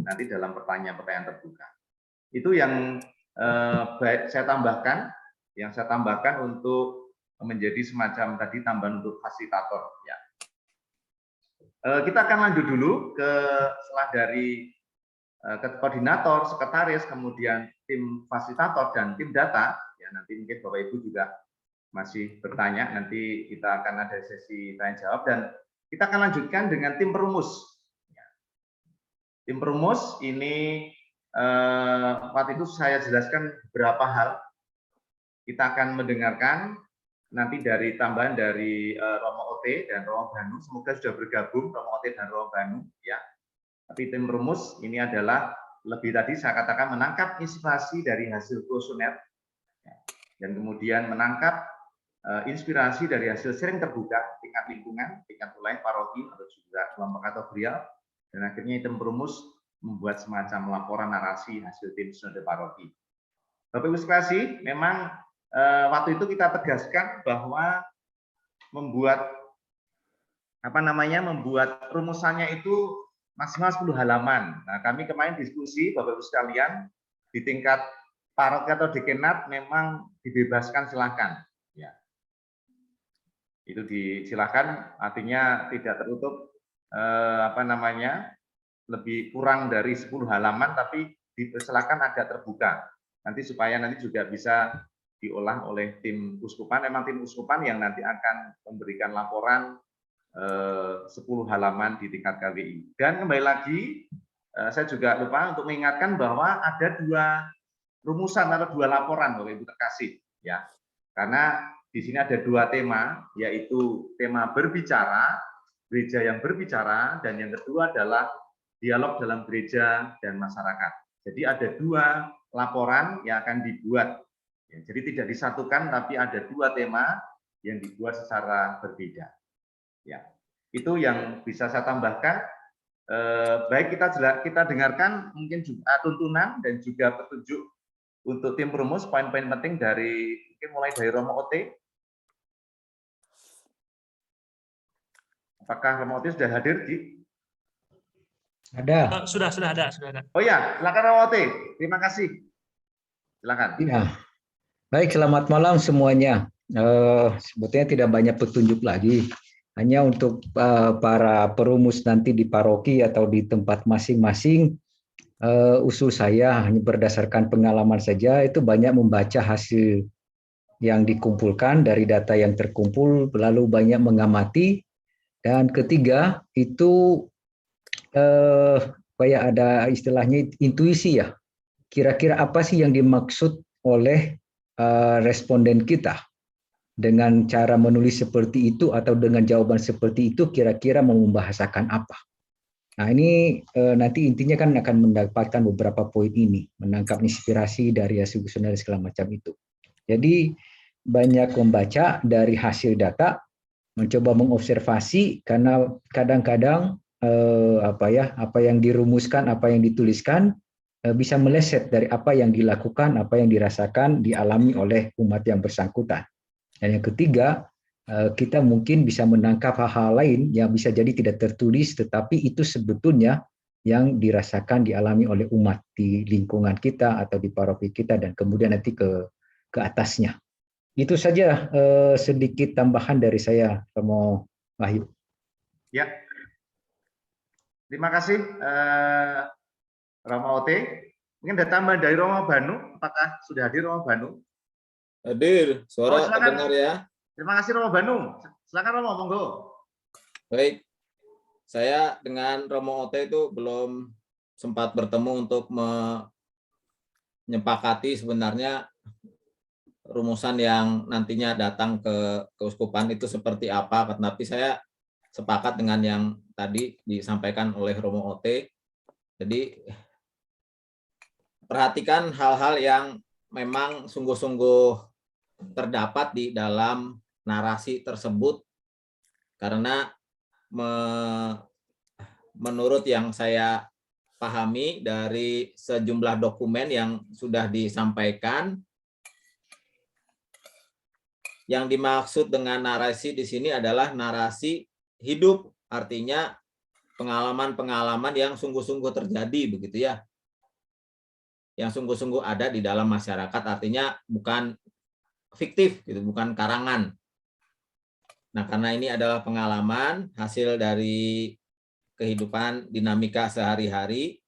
nanti dalam pertanyaan-pertanyaan terbuka. Itu yang saya tambahkan untuk menjadi semacam tadi tambahan untuk fasilitator ya. Kita akan lanjut dulu setelah dari koordinator, sekretaris, kemudian tim fasilitator dan tim data ya. Nanti mungkin Bapak Ibu juga masih bertanya, nanti kita akan ada sesi tanya jawab, dan kita akan lanjutkan dengan tim perumus ya. Tim perumus ini waktu itu saya jelaskan beberapa hal. Kita akan mendengarkan nanti dari tambahan dari Romo Ote dan Romo Banu. Semoga sudah bergabung Romo Ote dan Romo Banu ya. Tapi tim rumus ini adalah lebih tadi saya katakan menangkap inspirasi dari hasil kuesioner ya, dan kemudian menangkap inspirasi dari hasil sharing terbuka tingkat lingkungan, tingkat wilayah paroki atau juga kelompok kategorial, dan akhirnya tim rumus membuat semacam laporan narasi hasil tim sinode paroki. Bapak Ibu sekalian, memang waktu itu kita tegaskan bahwa membuat rumusannya itu maksimal 10 halaman. Nah, kami kemarin diskusi Bapak Ibu sekalian di tingkat paroki atau dekanat memang dibebaskan, silakan ya. Itu disilakan, artinya tidak tertutup lebih kurang dari 10 halaman, tapi silakan agak terbuka. Nanti supaya nanti juga bisa diolah oleh tim uskupan. Memang tim uskupan yang nanti akan memberikan laporan 10 halaman di tingkat KWI. Dan kembali lagi, saya juga lupa untuk mengingatkan bahwa ada 2 rumusan atau 2 laporan Bapak Ibu terkasih ya. Karena di sini ada 2 tema, yaitu tema berbicara, gereja yang berbicara, dan yang kedua adalah dialog dalam gereja dan masyarakat. Jadi ada 2 laporan yang akan dibuat. Ya, jadi tidak disatukan, tapi ada 2 tema yang dibuat secara berbeda. Ya, itu yang bisa saya tambahkan. Baik, kita dengarkan mungkin juga tuntunan dan juga petunjuk untuk tim rumus, poin-poin penting dari mungkin mulai dari Romo Ote. Apakah Romo Ote sudah hadir, Di? Ada. Sudah ada. Oh ya, silakan Romo Ote. Terima kasih. Silakan. Ya. Baik, selamat malam semuanya. Sebetulnya tidak banyak petunjuk lagi. Hanya untuk para perumus nanti di paroki atau di tempat masing-masing, usul saya hanya berdasarkan pengalaman saja, itu banyak membaca hasil yang dikumpulkan dari data yang terkumpul, lalu banyak mengamati, dan ketiga itu kayak ada istilahnya intuisi ya. Kira-kira apa sih yang dimaksud oleh responden kita dengan cara menulis seperti itu atau dengan jawaban seperti itu, kira-kira mau membahasakan apa. Nah ini nanti intinya kan akan mendapatkan beberapa poin ini, menangkap inspirasi dari hasil kuesioner segala macam itu. Jadi banyak membaca dari hasil data, mencoba mengobservasi, karena kadang-kadang apa yang dirumuskan, apa yang dituliskan bisa meleset dari apa yang dilakukan, apa yang dirasakan, dialami oleh umat yang bersangkutan. Dan yang ketiga, kita mungkin bisa menangkap hal-hal lain yang bisa jadi tidak tertulis, tetapi itu sebetulnya yang dirasakan dialami oleh umat di lingkungan kita atau di paroki kita dan kemudian nanti ke atasnya. Itu saja sedikit tambahan dari saya, Romo Wahyu. Ya, terima kasih Romo Ote. Mungkin ada tambahan dari Romo Banu. Apakah sudah hadir Romo Banu? Hadir, suara silakan. terdengar ya. Terima kasih Romo Banu. Silakan Romo, monggo. Baik, saya dengan Romo Ote itu belum sempat bertemu untuk menyepakati sebenarnya rumusan yang nantinya datang ke keuskupan itu seperti apa. Tetapi saya sepakat dengan yang tadi disampaikan oleh Romo Ote. Jadi perhatikan hal-hal yang memang sungguh-sungguh terdapat di dalam narasi tersebut, karena menurut yang saya pahami dari sejumlah dokumen yang sudah disampaikan, yang dimaksud dengan narasi di sini adalah narasi hidup, artinya pengalaman-pengalaman yang sungguh-sungguh terjadi, begitu ya, yang sungguh-sungguh ada di dalam masyarakat, artinya bukan fiktif, gitu, bukan karangan. Nah, karena ini adalah pengalaman hasil dari kehidupan dinamika sehari-hari,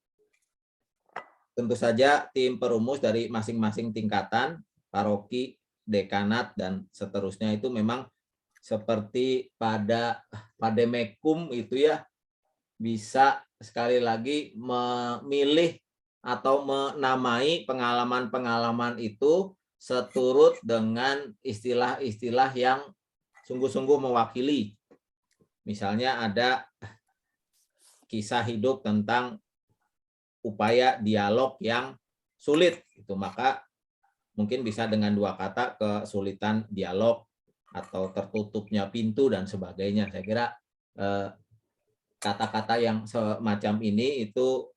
tentu saja tim perumus dari masing-masing tingkatan, paroki, dekanat, dan seterusnya itu memang seperti pada Pademekum itu ya, bisa sekali lagi memilih atau menamai pengalaman-pengalaman itu seturut dengan istilah-istilah yang sungguh-sungguh mewakili. Misalnya ada kisah hidup tentang upaya dialog yang sulit, itu maka mungkin bisa dengan dua kata, kesulitan dialog atau tertutupnya pintu dan sebagainya. Saya kira kata-kata yang semacam ini itu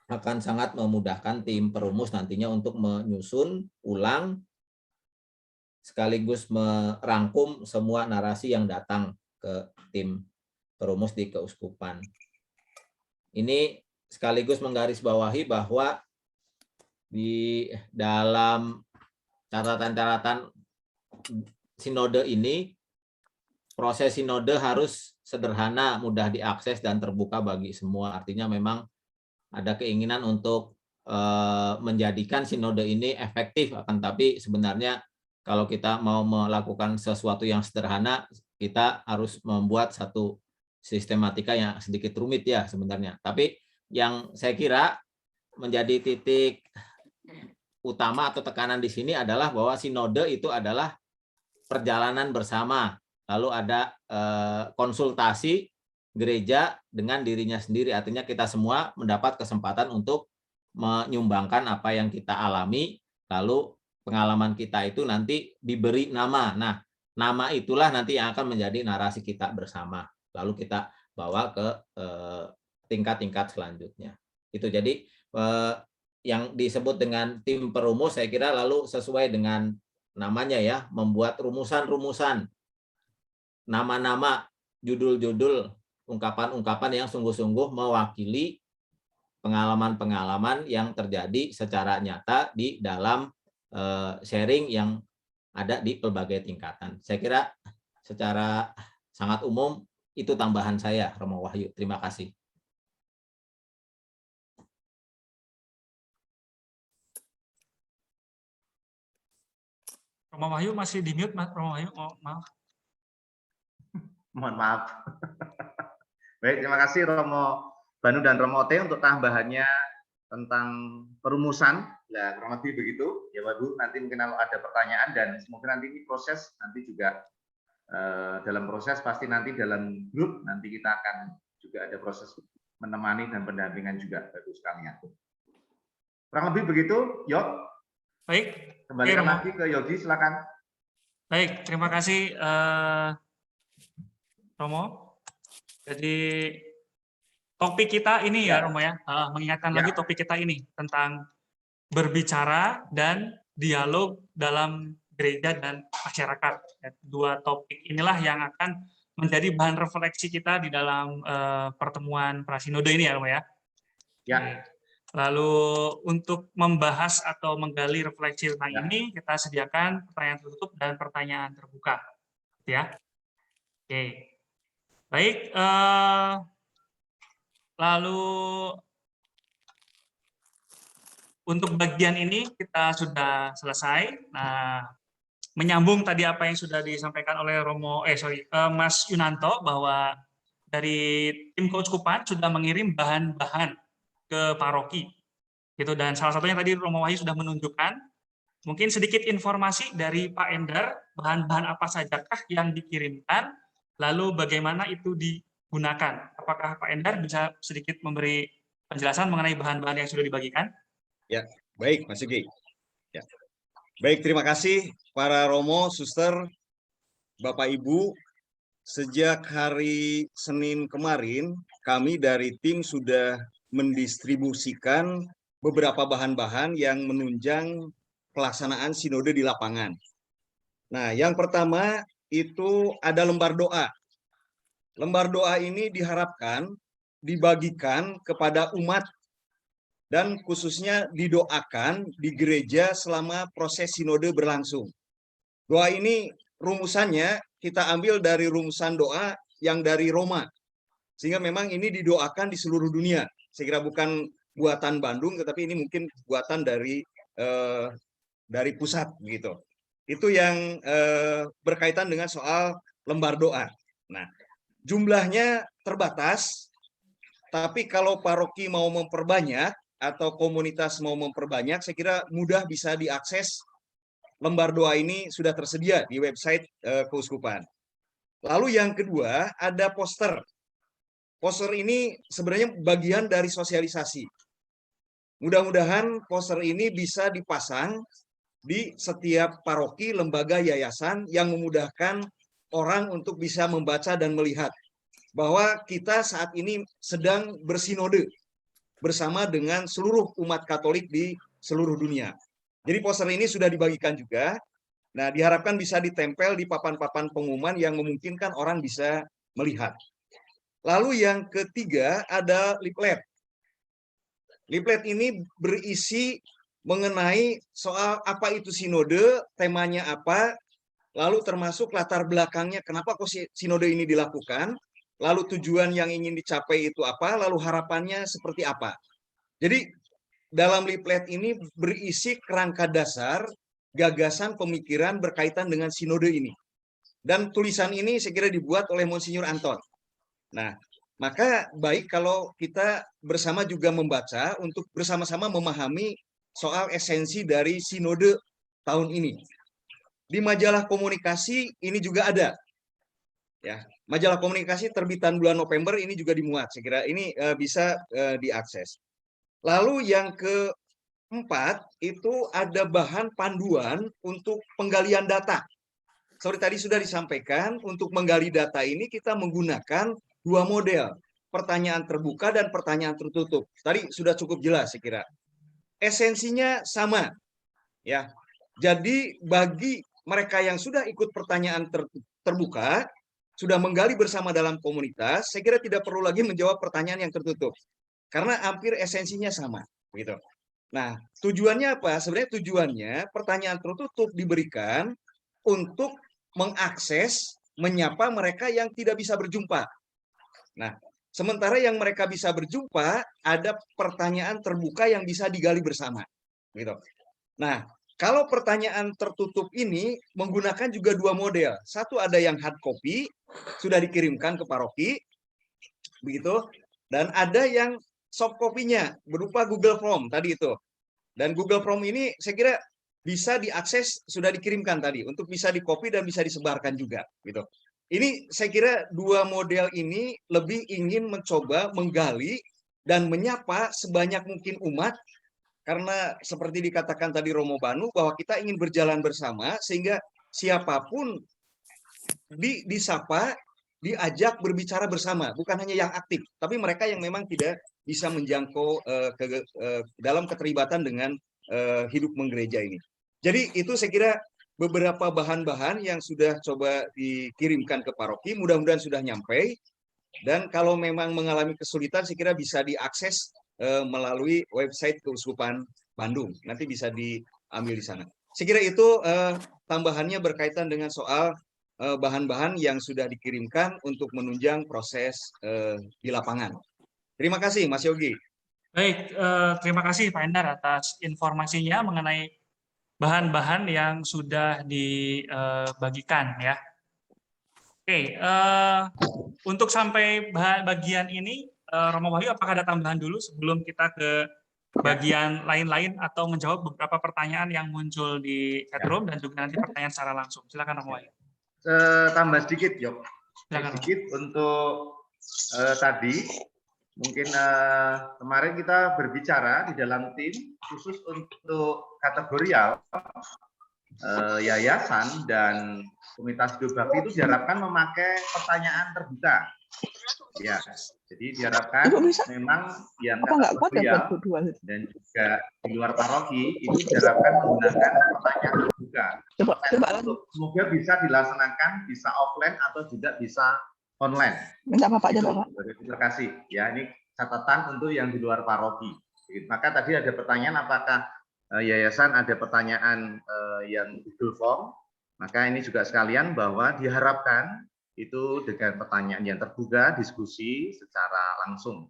akan sangat memudahkan tim perumus nantinya untuk menyusun ulang sekaligus merangkum semua narasi yang datang ke tim perumus di keuskupan. Ini sekaligus menggarisbawahi bahwa di dalam catatan-catatan sinode ini, proses sinode harus sederhana, mudah diakses, dan terbuka bagi semua. Artinya memang ada keinginan untuk menjadikan sinode ini efektif, akan tapi sebenarnya kalau kita mau melakukan sesuatu yang sederhana, kita harus membuat satu sistematika yang sedikit rumit ya sebenarnya. Tapi yang saya kira menjadi titik utama atau tekanan di sini adalah bahwa sinode itu adalah perjalanan bersama. Lalu ada konsultasi gereja dengan dirinya sendiri. Artinya kita semua mendapat kesempatan untuk menyumbangkan apa yang kita alami, lalu pengalaman kita itu nanti diberi nama. Nah, nama itulah nanti yang akan menjadi narasi kita bersama. Lalu kita bawa ke tingkat-tingkat selanjutnya. Itu jadi yang disebut dengan tim perumus, saya kira lalu sesuai dengan namanya ya, membuat rumusan-rumusan, nama-nama, judul-judul, ungkapan-ungkapan yang sungguh-sungguh mewakili pengalaman-pengalaman yang terjadi secara nyata di dalam sharing yang ada di pelbagai tingkatan. Saya kira secara sangat umum itu tambahan saya, Romo Wahyu. Terima kasih. Romo Wahyu masih di mute, Mas. Romo Wahyu, maaf. Mohon maaf. Baik, terima kasih Romo Banu dan Romo Ote untuk tambahannya tentang perumusan. Nah, kurang lebih begitu. Ya, Bapak, nanti mungkin kalau ada pertanyaan, dan semoga nanti ini proses, nanti juga dalam proses pasti nanti dalam grup nanti kita akan juga ada proses menemani dan pendampingan juga, Bapak sekalian. Kurang lebih begitu, Yok. Baik. Kembalikan lagi ke Yogi, silakan. Baik, terima kasih Romo. Jadi topik kita ini ya Romo ya, mengingatkan lagi topik kita ini tentang berbicara dan dialog dalam gereja dan masyarakat. Dua topik inilah yang akan menjadi bahan refleksi kita di dalam pertemuan prasinode ini ya, Romo ya. Ya. Lalu untuk membahas atau menggali refleksi tentang Ya. ini, kita sediakan pertanyaan tertutup dan pertanyaan terbuka, ya. Oke, baik. Lalu untuk bagian ini kita sudah selesai. Nah, menyambung tadi apa yang sudah disampaikan oleh Mas Yunanto, bahwa dari tim keuskupan sudah mengirim bahan-bahan ke paroki, gitu. Dan salah satunya tadi Romo Wahyu sudah menunjukkan. Mungkin sedikit informasi dari Pak Endar, bahan-bahan apa sajakah yang dikirimkan, lalu bagaimana itu digunakan. Apakah Pak Endar bisa sedikit memberi penjelasan mengenai bahan-bahan yang sudah dibagikan? Ya, baik Mas Yogi. Ya. Baik, terima kasih para Romo, Suster, Bapak Ibu. Sejak hari Senin kemarin, kami dari tim sudah mendistribusikan beberapa bahan-bahan yang menunjang pelaksanaan sinode di lapangan. Nah, yang pertama itu ada lembar doa. Lembar doa ini diharapkan dibagikan kepada umat dan khususnya didoakan di gereja selama proses sinode berlangsung. Doa ini rumusannya kita ambil dari rumusan doa yang dari Roma. Sehingga memang ini didoakan di seluruh dunia. Saya kira bukan buatan Bandung, tetapi ini mungkin buatan dari pusat gitu. Itu yang berkaitan dengan soal lembar doa. Nah, jumlahnya terbatas, tapi kalau paroki mau memperbanyak atau komunitas mau memperbanyak, saya kira mudah bisa diakses. Lembar doa ini sudah tersedia di website keuskupan. Lalu yang kedua ada poster. Poster ini sebenarnya bagian dari sosialisasi. Mudah-mudahan poster ini bisa dipasang di setiap paroki, lembaga, yayasan yang memudahkan orang untuk bisa membaca dan melihat bahwa kita saat ini sedang bersinode bersama dengan seluruh umat Katolik di seluruh dunia. Jadi poster ini sudah dibagikan juga. Nah, diharapkan bisa ditempel di papan-papan pengumuman yang memungkinkan orang bisa melihat. Lalu yang ketiga ada leaflet. Leaflet ini berisi mengenai soal apa itu sinode, temanya apa, lalu termasuk latar belakangnya kenapa kok sinode ini dilakukan, lalu tujuan yang ingin dicapai itu apa, lalu harapannya seperti apa. Jadi dalam leaflet ini berisi kerangka dasar gagasan pemikiran berkaitan dengan sinode ini. Dan tulisan ini saya kira dibuat oleh Monsinyur Anton. Nah, maka baik kalau kita bersama juga membaca untuk bersama-sama memahami soal esensi dari sinode tahun ini. Di majalah komunikasi ini juga ada. Ya, majalah komunikasi terbitan bulan November ini juga dimuat. Saya kira ini bisa diakses. Lalu yang keempat itu ada bahan panduan untuk penggalian data. Seperti tadi sudah disampaikan, untuk menggali data ini kita menggunakan dua model, pertanyaan terbuka dan pertanyaan tertutup. Tadi sudah cukup jelas saya kira. Esensinya sama. Ya. Jadi bagi mereka yang sudah ikut pertanyaan terbuka, sudah menggali bersama dalam komunitas, saya kira tidak perlu lagi menjawab pertanyaan yang tertutup. Karena hampir esensinya sama, gitu. Nah, tujuannya apa? Sebenarnya tujuannya pertanyaan tertutup diberikan untuk mengakses, menyapa mereka yang tidak bisa berjumpa. Nah, sementara yang mereka bisa berjumpa, ada pertanyaan terbuka yang bisa digali bersama, gitu. Nah, kalau pertanyaan tertutup ini menggunakan juga dua model. Satu ada yang hard copy, sudah dikirimkan ke paroki, begitu. Dan ada yang soft copy-nya berupa Google Form tadi itu. Dan Google Form ini saya kira bisa diakses, sudah dikirimkan tadi untuk bisa di-copy dan bisa disebarkan juga, gitu. Ini saya kira dua model ini lebih ingin mencoba menggali dan menyapa sebanyak mungkin umat, karena seperti dikatakan tadi Romo Banu bahwa kita ingin berjalan bersama sehingga siapapun disapa, diajak berbicara bersama, bukan hanya yang aktif, tapi mereka yang memang tidak bisa menjangkau dalam keterlibatan dengan hidup menggereja ini. Jadi itu saya kira beberapa bahan-bahan yang sudah coba dikirimkan ke paroki, mudah-mudahan sudah nyampe. Dan kalau memang mengalami kesulitan, saya kira bisa diakses melalui website Keuskupan Bandung. Nanti bisa diambil di sana. Saya kira itu tambahannya berkaitan dengan soal bahan-bahan yang sudah dikirimkan untuk menunjang proses di lapangan. Terima kasih, Mas Yogi. Baik, terima kasih Pak Endar atas informasinya mengenai bahan-bahan yang sudah dibagikan ya. Oke, untuk sampai bagian ini, Romo Wahyu, apakah ada tambahan dulu sebelum kita ke bagian lain-lain atau menjawab beberapa pertanyaan yang muncul di chatroom dan juga nanti pertanyaan secara langsung? Silakan Romo Wahyu. Tambah sedikit, Yok. Silakan. Sedikit untuk tadi, mungkin kemarin kita berbicara di dalam tim khusus untuk kategorial yayasan dan komunitas hidup bakti itu diharapkan memakai pertanyaan terbuka. Ya, jadi diharapkan memang yang kategorial dan juga di luar paroki itu diharapkan menggunakan pertanyaan terbuka. Semoga bisa dilaksanakan bisa offline atau juga bisa online. Minta Bapak aja, Bapak. Terima kasih. Ya, ini catatan untuk yang di luar paroki. Maka tadi ada pertanyaan apakah yayasan ada pertanyaan yang Google Form, maka ini juga sekalian bahwa diharapkan itu dengan pertanyaan yang terbuka, diskusi secara langsung.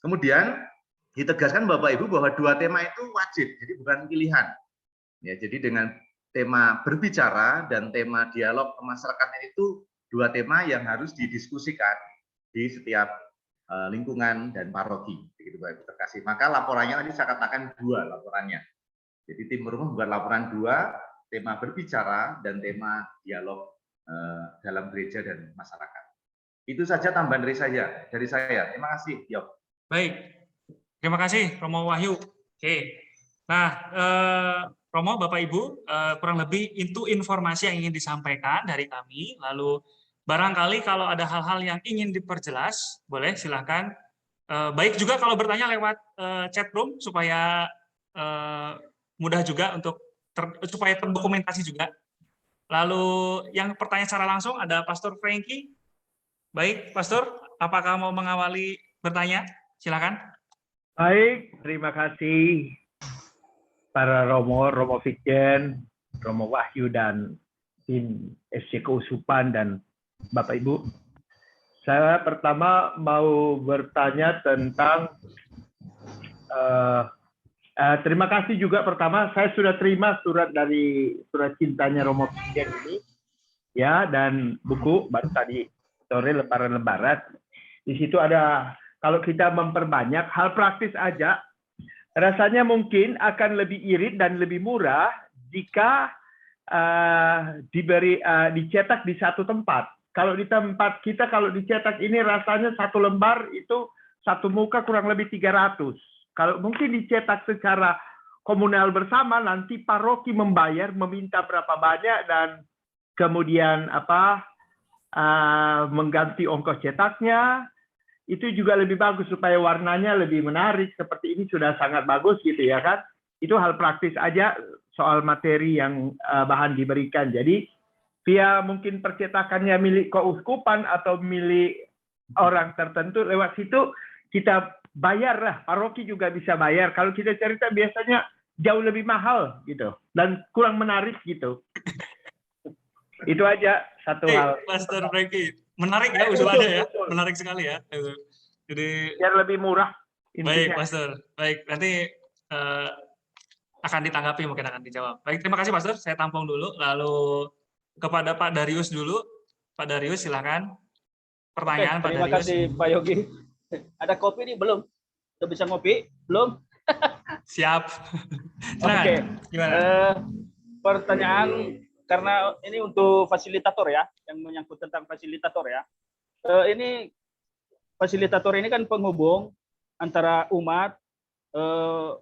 Kemudian ditegaskan Bapak Ibu bahwa dua tema itu wajib, jadi bukan pilihan. Ya, jadi dengan tema berbicara dan tema dialog kemasyarakatan itu dua tema yang harus didiskusikan di setiap lingkungan dan paroki. Begitu Bapak Ibu terkasih. Maka laporannya tadi saya katakan dua laporannya. Jadi tim rumah buat laporan dua, tema berbicara dan tema dialog dalam gereja dan masyarakat. Itu saja tambahan dari saya. Terima kasih, Yok. Baik, terima kasih Romo Wahyu. Oke, nah Romo, Bapak Ibu, kurang lebih itu informasi yang ingin disampaikan dari kami. Lalu barangkali kalau ada hal-hal yang ingin diperjelas, boleh silakan. Baik juga kalau bertanya lewat chat room supaya mudah juga untuk supaya terdokumentasi juga. Lalu yang pertanyaan secara langsung ada Pastor Frankie. Baik, Pastor, apakah mau mengawali bertanya? Silakan. Baik, terima kasih para Romo Vigjen, Romo Wahyu dan tim SC Keuskupan dan Bapak Ibu. Saya pertama mau bertanya tentang terima kasih juga pertama saya sudah terima surat cintanya Romo Vigjen ini ya, dan buku baru tadi sore lembaran. Di situ ada kalau kita memperbanyak hal praktis aja, rasanya mungkin akan lebih irit dan lebih murah jika dicetak di satu tempat. Kalau di tempat kita kalau dicetak ini rasanya satu lembar itu satu muka kurang lebih 300. Kalau mungkin dicetak secara komunal bersama, nanti paroki membayar, meminta berapa banyak dan kemudian mengganti ongkos cetaknya. Itu juga lebih bagus supaya warnanya lebih menarik. Seperti ini sudah sangat bagus gitu ya kan. Itu hal praktis aja soal materi yang bahan diberikan. Jadi via mungkin percetakannya milik keuskupan atau milik orang tertentu, lewat situ kita bayar lah, paroki juga bisa bayar. Kalau kita cerita biasanya jauh lebih mahal gitu dan kurang menarik gitu. Itu aja satu hal. Pastor Frankie, menarik ya usulannya ya, menarik sekali ya. Jadi biar lebih murah. Baik, Pastor. Baik, nanti akan ditanggapi, mungkin akan dijawab. Baik, terima kasih Pastor. Saya tampung dulu. Lalu kepada Pak Darius dulu. Pak Darius, silakan. Pertanyaan Pak Darius. Terima kasih Pak Yogi. Ada kopi nih belum? Udah bisa ngopi? Belum? Siap. Oke. Gimana? Pertanyaan karena ini untuk fasilitator ya, yang menyangkut tentang fasilitator ya. Ini fasilitator ini kan penghubung antara umat,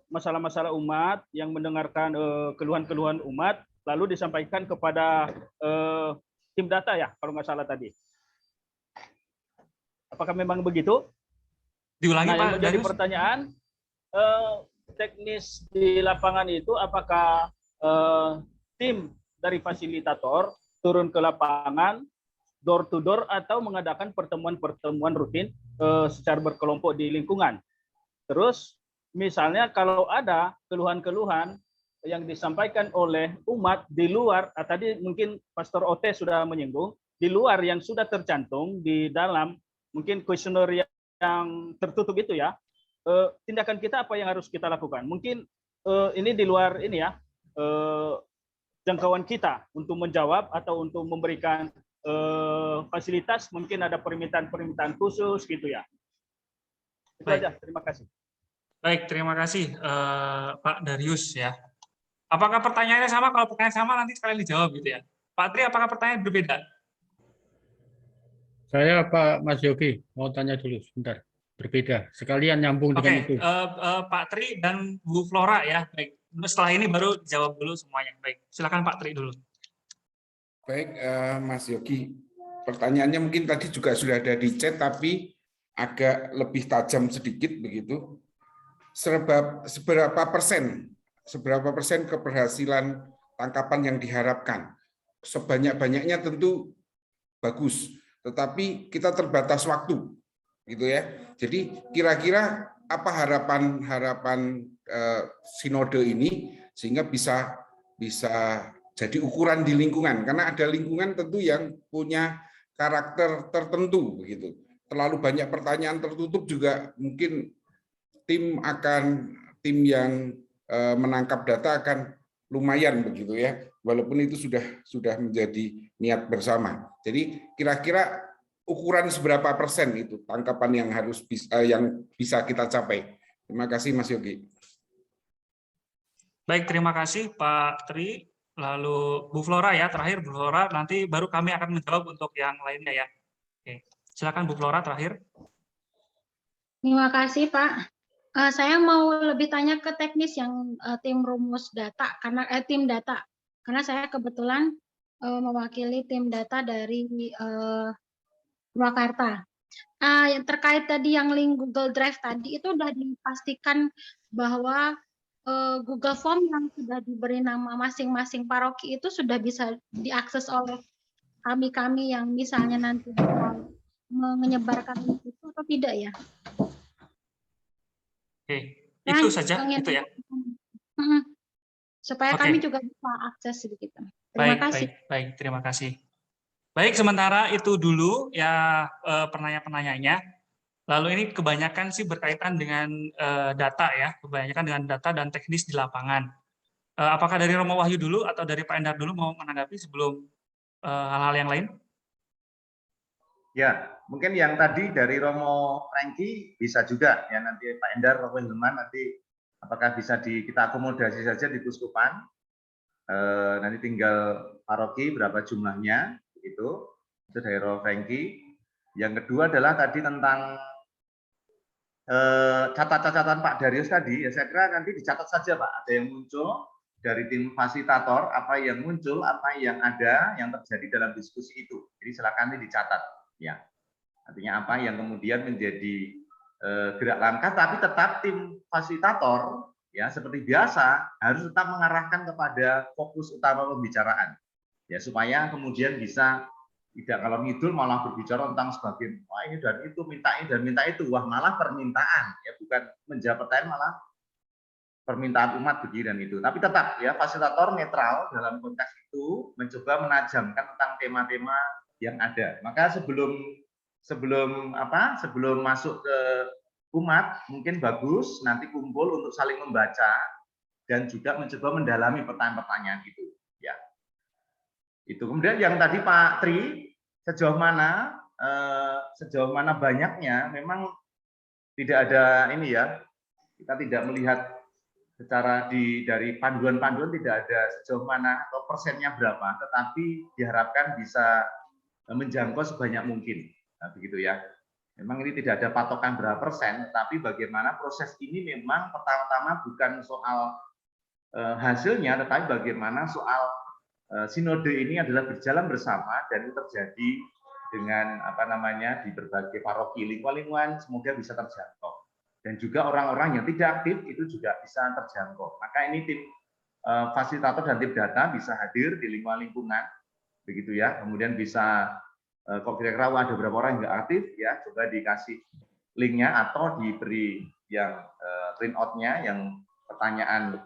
masalah-masalah umat yang mendengarkan keluhan-keluhan umat, lalu disampaikan kepada tim data ya, kalau nggak salah tadi. Apakah memang begitu? Diulangi, Pak. Yang menjadi pertanyaan, teknis di lapangan itu apakah tim dari fasilitator turun ke lapangan, door to door, atau mengadakan pertemuan-pertemuan rutin secara berkelompok di lingkungan. Terus misalnya kalau ada keluhan-keluhan yang disampaikan oleh umat di luar, tadi mungkin Pastor Ote sudah menyinggung, di luar yang sudah tercantum di dalam mungkin kuesioner yang tertutup itu ya, tindakan kita apa yang harus kita lakukan? Mungkin ini di luar ini ya, jangkauan kita untuk menjawab atau untuk memberikan fasilitas, mungkin ada permintaan-permintaan khusus gitu ya. Itu Baik. aja, terima kasih. Baik, terima kasih Pak Darius ya. Apakah pertanyaannya sama? Kalau pertanyaan sama nanti sekalian dijawab gitu ya. Pak Tri, apakah pertanyaan berbeda? Saya Pak Mas Yogi mau tanya dulu sebentar. Berbeda, sekalian nyambung dengan itu. Pak Tri dan Bu Flora ya. Baik. Setelah ini baru jawab dulu semuanya. Baik, silakan Pak Tri dulu. Baik, Mas Yogi. Pertanyaannya mungkin tadi juga sudah ada di chat, tapi agak lebih tajam sedikit begitu. Seberapa persen keberhasilan tangkapan yang diharapkan? Sebanyak-banyaknya tentu bagus, tetapi kita terbatas waktu, gitu ya. Jadi kira-kira apa harapan sinode ini sehingga bisa jadi ukuran di lingkungan, karena ada lingkungan tentu yang punya karakter tertentu begitu. Terlalu banyak pertanyaan tertutup juga mungkin tim yang menangkap data akan lumayan begitu ya, walaupun itu sudah menjadi niat bersama. Jadi kira-kira ukuran seberapa persen itu tangkapan yang bisa kita capai. Terima kasih Mas Yogi. Baik, terima kasih Pak Tri. Lalu Bu Flora ya, terakhir Bu Flora, nanti baru kami akan menjawab untuk yang lainnya ya. Oke, silakan Bu Flora terakhir. Terima kasih Pak. Saya mau lebih tanya ke teknis yang tim rumus data, tim data, karena saya kebetulan mewakili tim data dari Purwakarta. Yang terkait tadi yang link Google Drive tadi itu sudah dipastikan bahwa Google Form yang sudah diberi nama masing-masing paroki itu sudah bisa diakses oleh kami yang misalnya nanti menyebarkan itu atau tidak ya? Oke, itu saja itu ya. Supaya kami juga bisa akses sedikit. Terima kasih. Baik, terima kasih. Baik, sementara itu dulu ya pertanyaan-pertanyaannya. Lalu ini kebanyakan sih berkaitan dengan data ya, kebanyakan dengan data dan teknis di lapangan. Apakah dari Romo Wahyu dulu atau dari Pak Endar dulu mau menanggapi sebelum hal-hal yang lain? Ya, mungkin yang tadi dari Romo Franky bisa juga ya, nanti Pak Endar, Romo Hilman nanti apakah bisa kita akomodasi saja di Kuskupan. Nanti tinggal paroki berapa jumlahnya begitu. Itu dari Romo Franky. Yang kedua adalah tadi tentang catatan Pak Darius tadi, ya saya kira nanti dicatat saja Pak, ada yang muncul dari tim fasilitator, apa yang muncul, apa yang ada, yang terjadi dalam diskusi itu. Jadi silakan ini dicatat, ya. Artinya apa yang kemudian menjadi gerak langkah, tapi tetap tim fasilitator, ya seperti biasa harus tetap mengarahkan kepada fokus utama pembicaraan, ya supaya kemudian bisa tidak kalau ngidul malah berbicara tentang sebagian wah ini dan itu minta ini dan minta itu, wah malah permintaan ya, bukan menjawab pertanyaan malah permintaan umat begini dan itu. Tapi tetap ya fasilitator netral dalam konteks itu mencoba menajamkan tentang tema-tema yang ada. Maka sebelum masuk ke umat mungkin bagus nanti kumpul untuk saling membaca dan juga mencoba mendalami pertanyaan-pertanyaan itu ya. Itu kemudian yang tadi Pak Tri sejauh mana banyaknya memang tidak ada ini ya, kita tidak melihat secara dari panduan-panduan tidak ada sejauh mana atau persennya berapa, tetapi diharapkan bisa menjangkau sebanyak mungkin. Nah, begitu ya. Memang ini tidak ada patokan berapa persen, tapi bagaimana proses ini memang pertama-tama bukan soal hasilnya, tetapi bagaimana soal sinode ini adalah berjalan bersama dan itu terjadi dengan di berbagai paroki lingkungan semoga bisa terjangkau dan juga orang-orang yang tidak aktif itu juga bisa terjangkau. Maka ini tim fasilitator dan tim data bisa hadir di lingkungan, begitu ya. Kemudian bisa kok kira-kira ada beberapa orang yang nggak aktif ya, coba dikasih linknya atau diberi yang print out-nya yang pertanyaan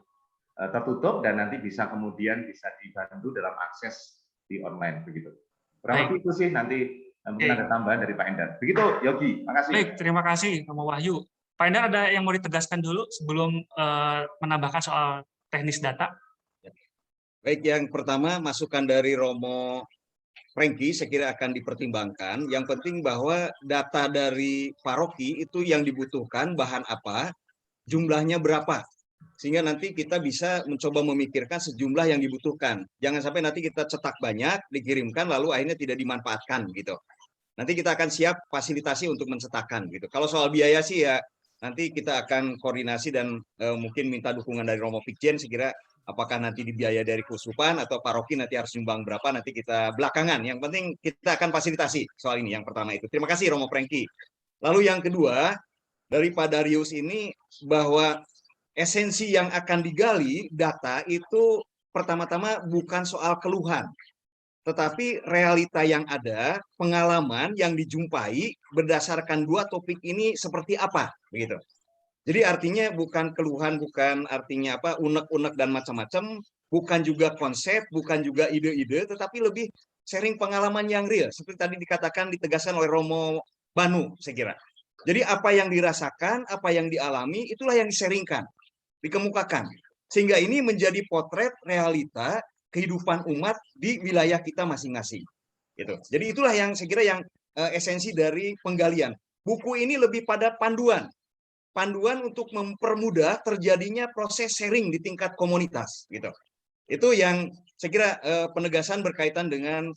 tertutup dan nanti bisa kemudian bisa dibantu dalam akses di online begitu. Kurang lebih itu sih, nanti mungkin ada tambahan dari Pak Endar. Begitu Yogi, makasih. Baik, terima kasih Romo Wahyu. Pak Endar ada yang mau ditegaskan dulu sebelum menambahkan soal teknis data? Baik, yang pertama masukan dari Romo Franky saya kira akan dipertimbangkan. Yang penting bahwa data dari paroki itu yang dibutuhkan bahan apa, jumlahnya berapa. Sehingga nanti kita bisa mencoba memikirkan sejumlah yang dibutuhkan. Jangan sampai nanti kita cetak banyak, dikirimkan, lalu akhirnya tidak dimanfaatkan gitu. Nanti kita akan siap fasilitasi untuk mencetakkan gitu. Kalau soal biaya sih ya nanti kita akan koordinasi dan mungkin minta dukungan dari Romo Fikjen, saya kira apakah nanti dibiaya dari keuskupan atau paroki nanti harus nyumbang berapa, nanti kita belakangan. Yang penting kita akan fasilitasi soal ini, yang pertama itu. Terima kasih Romo Franky. Lalu yang kedua, dari Pak Darius ini bahwa esensi yang akan digali data itu pertama-tama bukan soal keluhan, tetapi realita yang ada, pengalaman yang dijumpai berdasarkan dua topik ini seperti apa, begitu. Jadi artinya bukan keluhan, bukan artinya apa unek-unek dan macam-macam, bukan juga konsep, bukan juga ide-ide, tetapi lebih sharing pengalaman yang real. Seperti tadi dikatakan, ditegaskan oleh Romo Banu, saya kira. Jadi apa yang dirasakan, apa yang dialami, itulah yang diseringkan, dikemukakan. Sehingga ini menjadi potret realita kehidupan umat di wilayah kita masing-masing. Gitu. Jadi itulah yang saya kira yang esensi dari penggalian. Buku ini lebih pada panduan untuk mempermudah terjadinya proses sharing di tingkat komunitas. Gitu. Itu yang saya kira penegasan berkaitan dengan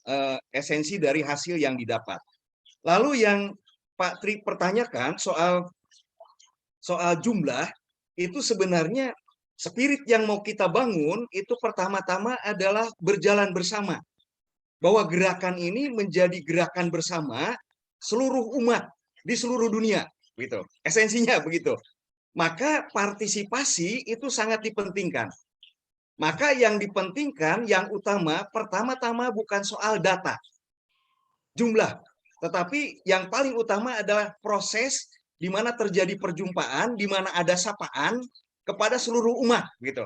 esensi dari hasil yang didapat. Lalu yang Pak Tri pertanyakan soal jumlah, itu sebenarnya spirit yang mau kita bangun itu pertama-tama adalah berjalan bersama. Bahwa gerakan ini menjadi gerakan bersama seluruh umat di seluruh dunia. Gitu. Esensinya begitu. Maka partisipasi itu sangat dipentingkan. Maka yang dipentingkan, yang utama, pertama-tama bukan soal data, jumlah. Tetapi yang paling utama adalah proses di mana terjadi perjumpaan, di mana ada sapaan kepada seluruh umat. Gitu.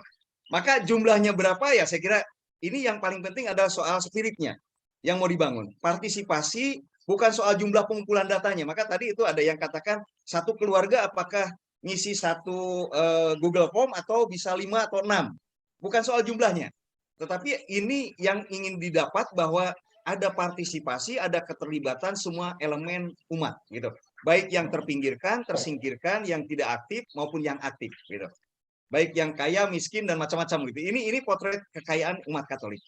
Maka jumlahnya berapa ya saya kira ini yang paling penting adalah soal spiritnya yang mau dibangun. Partisipasi bukan soal jumlah pengumpulan datanya. Maka tadi itu ada yang katakan satu keluarga apakah ngisi satu Google Form atau bisa 5 atau 6. Bukan soal jumlahnya. Tetapi ini yang ingin didapat bahwa ada partisipasi, ada keterlibatan semua elemen umat. Gitu. Baik yang terpinggirkan, tersingkirkan, yang tidak aktif maupun yang aktif. Gitu. Baik yang kaya, miskin, dan macam-macam. Gitu. Ini potret kekayaan umat Katolik.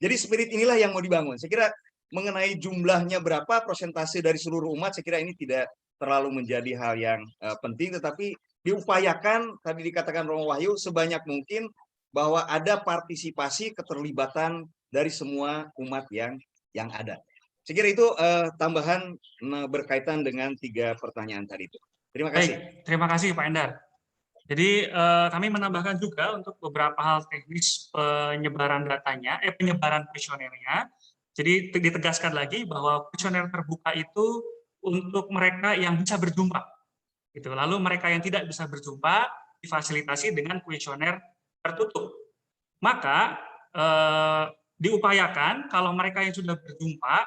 Jadi spirit inilah yang mau dibangun. Saya kira mengenai jumlahnya berapa, persentase dari seluruh umat, saya kira ini tidak terlalu menjadi hal yang penting, tetapi diupayakan, tadi dikatakan Romo Wahyu, sebanyak mungkin bahwa ada partisipasi keterlibatan dari semua umat yang ada. Saya kira itu tambahan berkaitan dengan 3 pertanyaan tadi itu. Terima kasih. Baik, terima kasih Pak Endar. Jadi kami menambahkan juga untuk beberapa hal teknis penyebaran datanya, penyebaran kuesionernya. Jadi ditegaskan lagi bahwa kuesioner terbuka itu untuk mereka yang bisa berjumpa. Gitu. Lalu mereka yang tidak bisa berjumpa difasilitasi dengan kuesioner tertutup. Maka diupayakan kalau mereka yang sudah berjumpa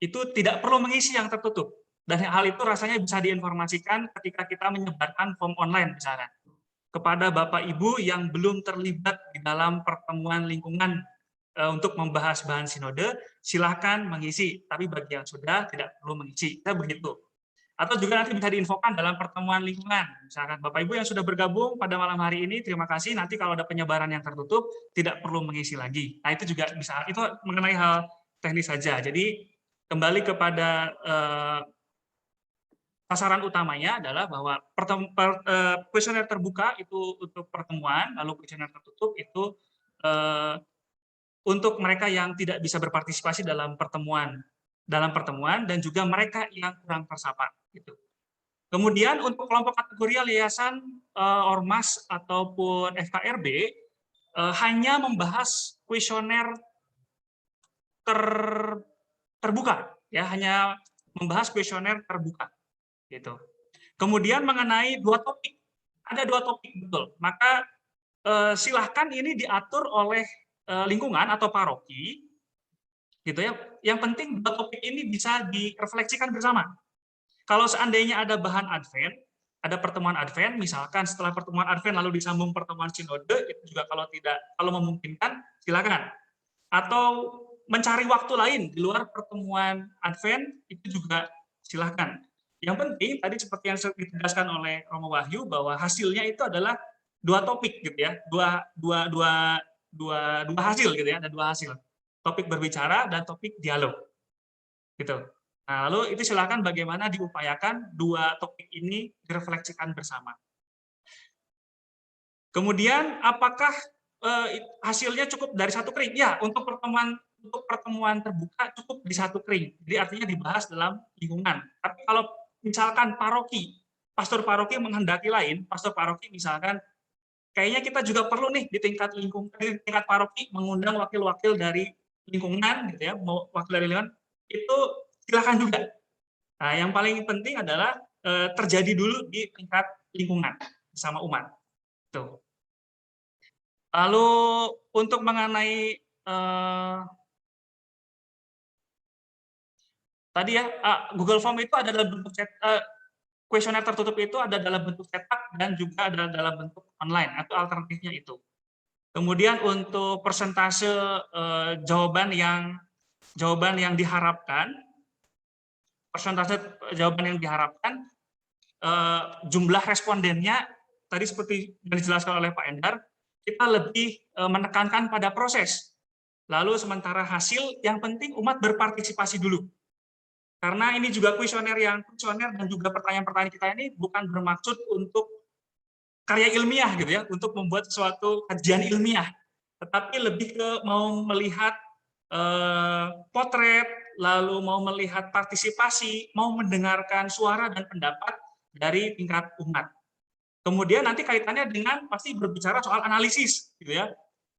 itu tidak perlu mengisi yang tertutup. Dan hal itu rasanya bisa diinformasikan ketika kita menyebarkan form online misalnya. Kepada Bapak Ibu yang belum terlibat di dalam pertemuan lingkungan untuk membahas bahan sinode, silakan mengisi. Tapi bagi yang sudah, tidak perlu mengisi. Kita begitu. Atau juga nanti bisa diinfokan dalam pertemuan lingkungan. Misalkan Bapak Ibu yang sudah bergabung pada malam hari ini, terima kasih. Nanti kalau ada penyebaran yang tertutup, tidak perlu mengisi lagi. Nah itu juga bisa. Itu mengenai hal teknis saja. Jadi kembali kepada sasaran utamanya adalah bahwa kuesioner terbuka itu untuk pertemuan, lalu kuesioner tertutup itu untuk mereka yang tidak bisa berpartisipasi dalam pertemuan dan juga mereka yang kurang tersapa. Gitu. Kemudian untuk kelompok kategori yayasan, ormas ataupun FKRB, hanya membahas kuesioner terbuka, ya, hanya membahas kuesioner terbuka, gitu. Kemudian mengenai 2 topik, ada 2 topik, betul. Maka silahkan ini diatur oleh lingkungan atau paroki, gitu ya. Yang penting 2 topik ini bisa direfleksikan bersama. Kalau seandainya ada bahan Advent, ada pertemuan Advent, misalkan setelah pertemuan Advent lalu disambung pertemuan sinode, itu juga kalau memungkinkan silakan. Atau mencari waktu lain di luar pertemuan Advent, itu juga silakan. Yang penting tadi seperti yang ditegaskan oleh Romo Wahyu bahwa hasilnya itu adalah 2 topik, gitu ya, dua hasil, gitu ya, ada 2 hasil, topik berbicara dan topik dialog, gitu. Nah, lalu itu silakan bagaimana diupayakan 2 topik ini direfleksikan bersama. Kemudian apakah hasilnya cukup dari 1 kring? Ya, untuk pertemuan terbuka cukup di 1 kring. Jadi artinya dibahas dalam lingkungan. Tapi kalau misalkan pastor paroki menghendaki lain, pastor paroki misalkan kayaknya kita juga perlu nih di tingkat paroki mengundang wakil-wakil dari lingkungan, gitu ya, mau wakil dari lingkungan, itu silakan juga. Nah, yang paling penting adalah terjadi dulu di tingkat lingkungan bersama umat. Tuh. Lalu untuk mengenai tadi ya, Google Form itu ada dalam bentuk kuesioner tertutup itu ada dalam bentuk cetak dan juga ada dalam bentuk online atau alternatifnya itu. Kemudian untuk persentase jawaban yang diharapkan, jumlah respondennya tadi seperti yang dijelaskan oleh Pak Endar, kita lebih menekankan pada proses. Lalu sementara hasil, yang penting umat berpartisipasi dulu. Karena ini juga kuesioner dan juga pertanyaan-pertanyaan kita ini bukan bermaksud untuk karya ilmiah, gitu ya, untuk membuat suatu kajian ilmiah, tetapi lebih ke mau melihat potret, lalu mau melihat partisipasi, mau mendengarkan suara dan pendapat dari tingkat umat. Kemudian nanti kaitannya dengan pasti berbicara soal analisis, gitu ya.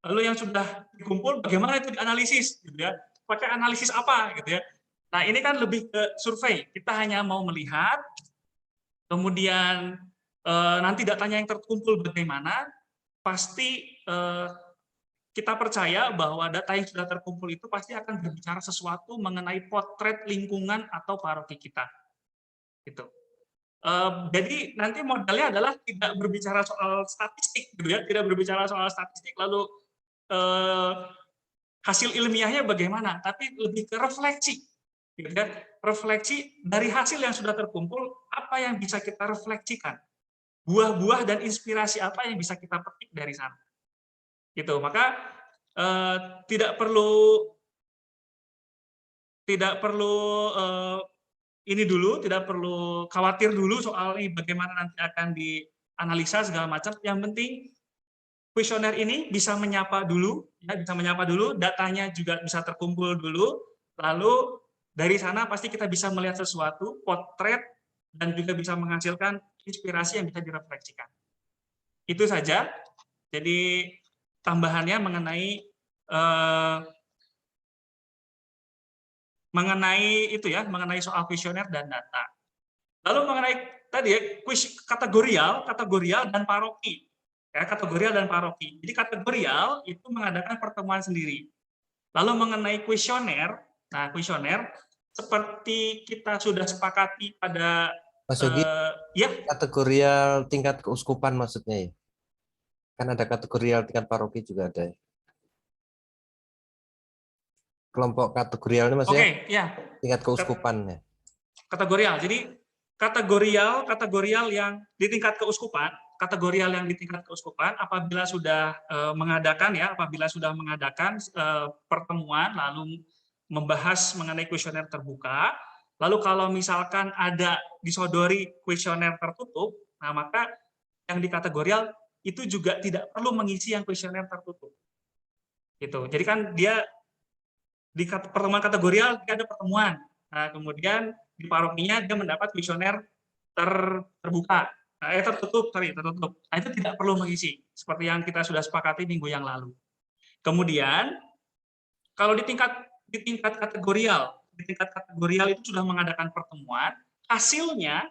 Lalu yang sudah dikumpul bagaimana itu dianalisis, gitu ya. Pakai analisis apa, gitu ya. Nah, ini kan lebih ke survei. Kita hanya mau melihat, kemudian nanti datanya yang terkumpul bagaimana, pasti kita percaya bahwa data yang sudah terkumpul itu pasti akan berbicara sesuatu mengenai potret lingkungan atau paroki kita. Gitu. Jadi nanti modelnya adalah tidak berbicara soal statistik, gitu ya, tidak berbicara soal statistik lalu hasil ilmiahnya bagaimana, tapi lebih ke refleksi, gitu ya. Refleksi dari hasil yang sudah terkumpul, apa yang bisa kita refleksikan, buah-buah dan inspirasi apa yang bisa kita petik dari sana. Gitu. Maka tidak perlu ini dulu, tidak perlu khawatir dulu soal ini bagaimana nanti akan dianalisa segala macam. Yang penting kuesioner ini bisa menyapa dulu, ya, datanya juga bisa terkumpul dulu, lalu dari sana pasti kita bisa melihat sesuatu, potret, dan juga bisa menghasilkan inspirasi yang bisa direfleksikan. Itu saja. Jadi tambahannya mengenai soal kuesioner dan data. Lalu mengenai tadi ya kategorial dan paroki. Ya, kategorial dan paroki. Jadi kategorial itu mengadakan pertemuan sendiri. Lalu mengenai kuesioner, nah kuesioner seperti kita sudah sepakati pada Mas Yogi, ya, kategorial tingkat keuskupan maksudnya ya? Kan ada kategorial tingkat paroki juga ada. Kelompok kategorial ini maksudnya ya. Tingkat keuskupan ya. Kategorial. Jadi kategorial yang di tingkat keuskupan, apabila sudah mengadakan pertemuan lalu membahas mengenai kuesioner terbuka, lalu kalau misalkan ada disodori kuesioner tertutup, nah maka yang di kategorial itu juga tidak perlu mengisi yang kuesioner tertutup. Gitu. Jadi kan dia di pertemuan kategorial dia ada pertemuan. Nah, kemudian di parokinya dia mendapat kuesioner terbuka. tertutup. Nah, itu tidak perlu mengisi, seperti yang kita sudah sepakati minggu yang lalu. Kemudian, kalau di tingkat kategorial itu sudah mengadakan pertemuan, hasilnya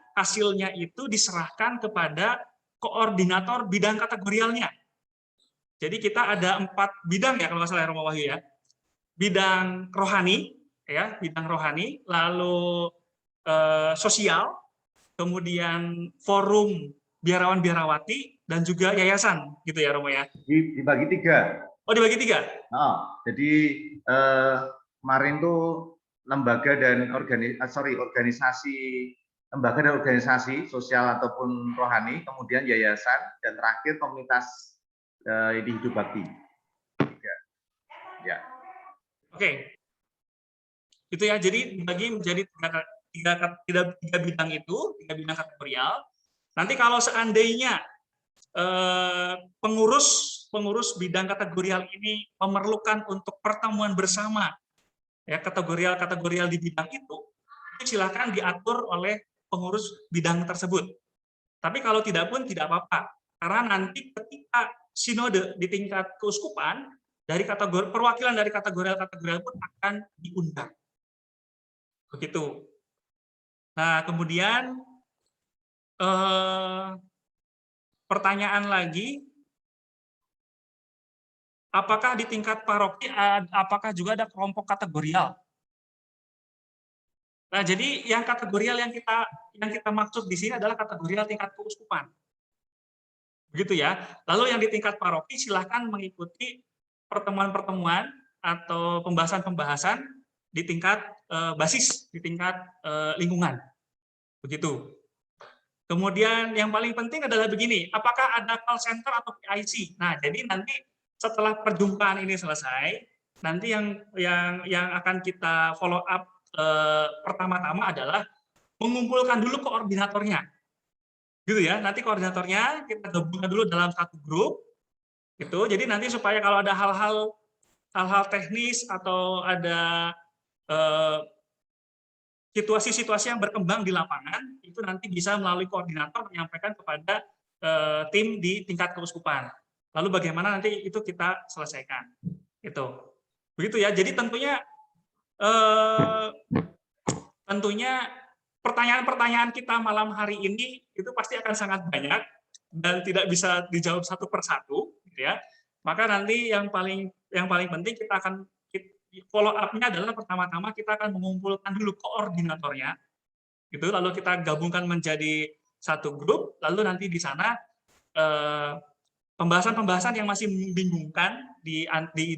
itu diserahkan kepada koordinator bidang kategorialnya. Jadi kita ada 4 bidang ya kalau nggak salah ya, Romo Wahyu ya. Bidang rohani, lalu sosial, kemudian forum biarawan-biarawati, dan juga yayasan, gitu ya Romo ya. Dibagi 3. Oh, dibagi 3. Jadi kemarin tuh lembaga dan organisasi sosial ataupun rohani, kemudian yayasan, dan terakhir komunitas di hidup bakti. Ya. Oke. Itu ya. Jadi dibagi menjadi 3 bidang itu, 3 bidang kategorial. Nanti kalau seandainya pengurus bidang kategorial ini memerlukan untuk pertemuan bersama ya kategorial di bidang itu silakan diatur oleh pengurus bidang tersebut. Tapi kalau tidak pun tidak apa-apa, karena nanti ketika sinode di tingkat keuskupan, dari perwakilan dari kategorial pun akan diundang. Begitu. Nah, kemudian pertanyaan lagi, apakah di tingkat paroki apakah juga ada kelompok kategorial? Nah, jadi yang kategorial yang kita maksud di sini adalah kategorial tingkat keuskupan. Begitu ya. Lalu yang di tingkat paroki silahkan mengikuti pertemuan-pertemuan atau pembahasan-pembahasan di tingkat basis, di tingkat lingkungan. Begitu. Kemudian yang paling penting adalah begini, apakah ada call center atau PIC? Nah, jadi nanti setelah perjumpaan ini selesai, nanti yang akan kita follow up pertama-tama adalah mengumpulkan dulu koordinatornya. Gitu ya, nanti koordinatornya kita gabungkan dulu dalam satu grup. Gitu. Jadi nanti supaya kalau ada hal-hal teknis atau ada situasi-situasi yang berkembang di lapangan, itu nanti bisa melalui koordinator menyampaikan kepada tim di tingkat keuskupan. Lalu bagaimana nanti itu kita selesaikan. Itu. Begitu ya. Jadi tentunya pertanyaan-pertanyaan kita malam hari ini itu pasti akan sangat banyak dan tidak bisa dijawab satu persatu, gitu ya. Maka nanti yang paling penting kita akan follow up-nya adalah pertama-tama kita akan mengumpulkan dulu koordinatornya, gitu. Lalu kita gabungkan menjadi satu grup, lalu nanti di sana pembahasan-pembahasan yang masih membingungkan di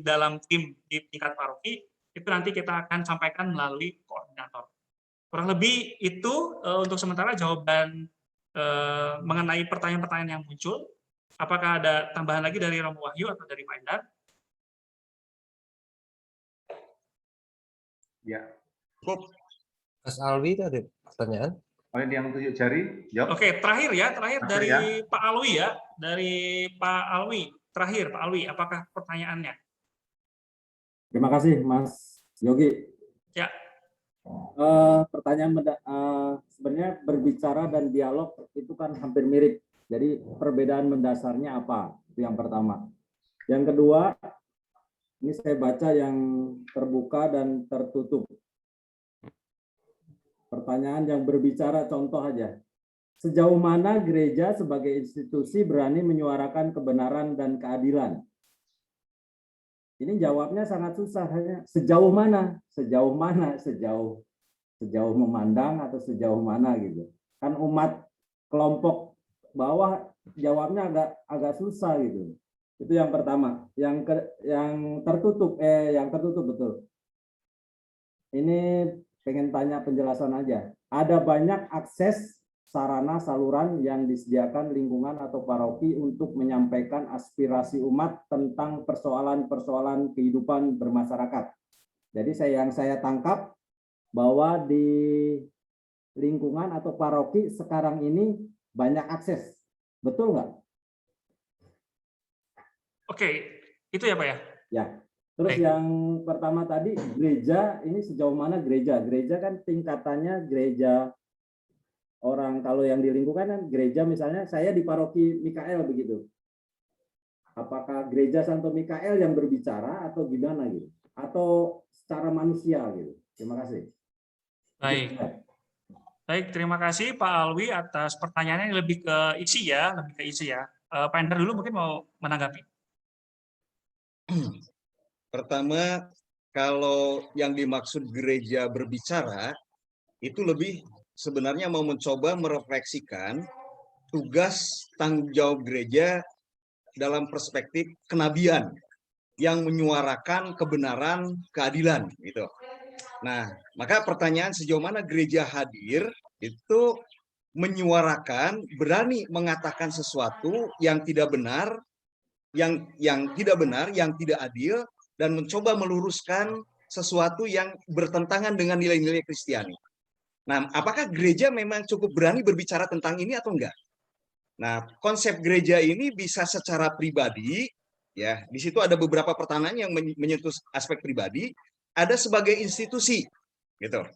dalam tim di tingkat paroki itu nanti kita akan sampaikan melalui koordinator. Kurang lebih itu untuk sementara jawaban mengenai pertanyaan-pertanyaan yang muncul. Apakah ada tambahan lagi dari Romo Wahyu atau dari Pak Endar? Ya. Mas Alwi itu ada pertanyaan? Oh, ini yang tunjuk jari. Yuk. Oke, terakhir dari ya. Pak Alwi ya, dari Pak Alwi. Terakhir Pak Alwi, apakah pertanyaannya? Terima kasih Mas Yogi. Ya. Pertanyaan sebenarnya berbicara dan dialog itu kan hampir mirip. Jadi perbedaan mendasarnya apa? Itu yang pertama. Yang kedua, ini saya baca yang terbuka dan tertutup. Pertanyaan yang berbicara contoh aja. Sejauh mana gereja sebagai institusi berani menyuarakan kebenaran dan keadilan? Ini jawabnya sangat susah. Sejauh mana? Sejauh mana? Sejauh memandang atau sejauh mana gitu. Kan umat kelompok bawah jawabnya agak susah gitu. Itu yang pertama. Yang tertutup betul. Ini pengen tanya penjelasan aja. Ada banyak akses sarana saluran yang disediakan lingkungan atau paroki untuk menyampaikan aspirasi umat tentang persoalan-persoalan kehidupan bermasyarakat. Jadi yang saya tangkap bahwa di lingkungan atau paroki sekarang ini banyak akses. Betul nggak? Oke, itu ya Pak ya? Ya. Terus yang pertama tadi, gereja ini sejauh mana gereja? Gereja kan tingkatannya gereja orang kalau yang di lingkungan kan gereja misalnya saya di paroki Mikael begitu. Apakah gereja Santo Mikael yang berbicara atau gimana gitu? Atau secara manusia gitu? Terima kasih. Baik. Baik, terima kasih Pak Alwi atas pertanyaannya yang lebih ke isi ya, Pak Endar dulu mungkin mau menanggapi. Pertama, kalau yang dimaksud gereja berbicara, itu lebih sebenarnya mau mencoba merefleksikan tugas tanggung jawab gereja dalam perspektif kenabian yang menyuarakan kebenaran, keadilan gitu. Nah, maka pertanyaan sejauh mana gereja hadir itu menyuarakan, berani mengatakan sesuatu yang tidak benar, yang tidak benar, yang tidak adil, dan mencoba meluruskan sesuatu yang bertentangan dengan nilai-nilai Kristiani. Nah, apakah gereja memang cukup berani berbicara tentang ini atau enggak? Nah, konsep gereja ini bisa secara pribadi, ya, di situ ada beberapa pertanyaan yang menyentuh aspek pribadi, ada sebagai institusi, gitu.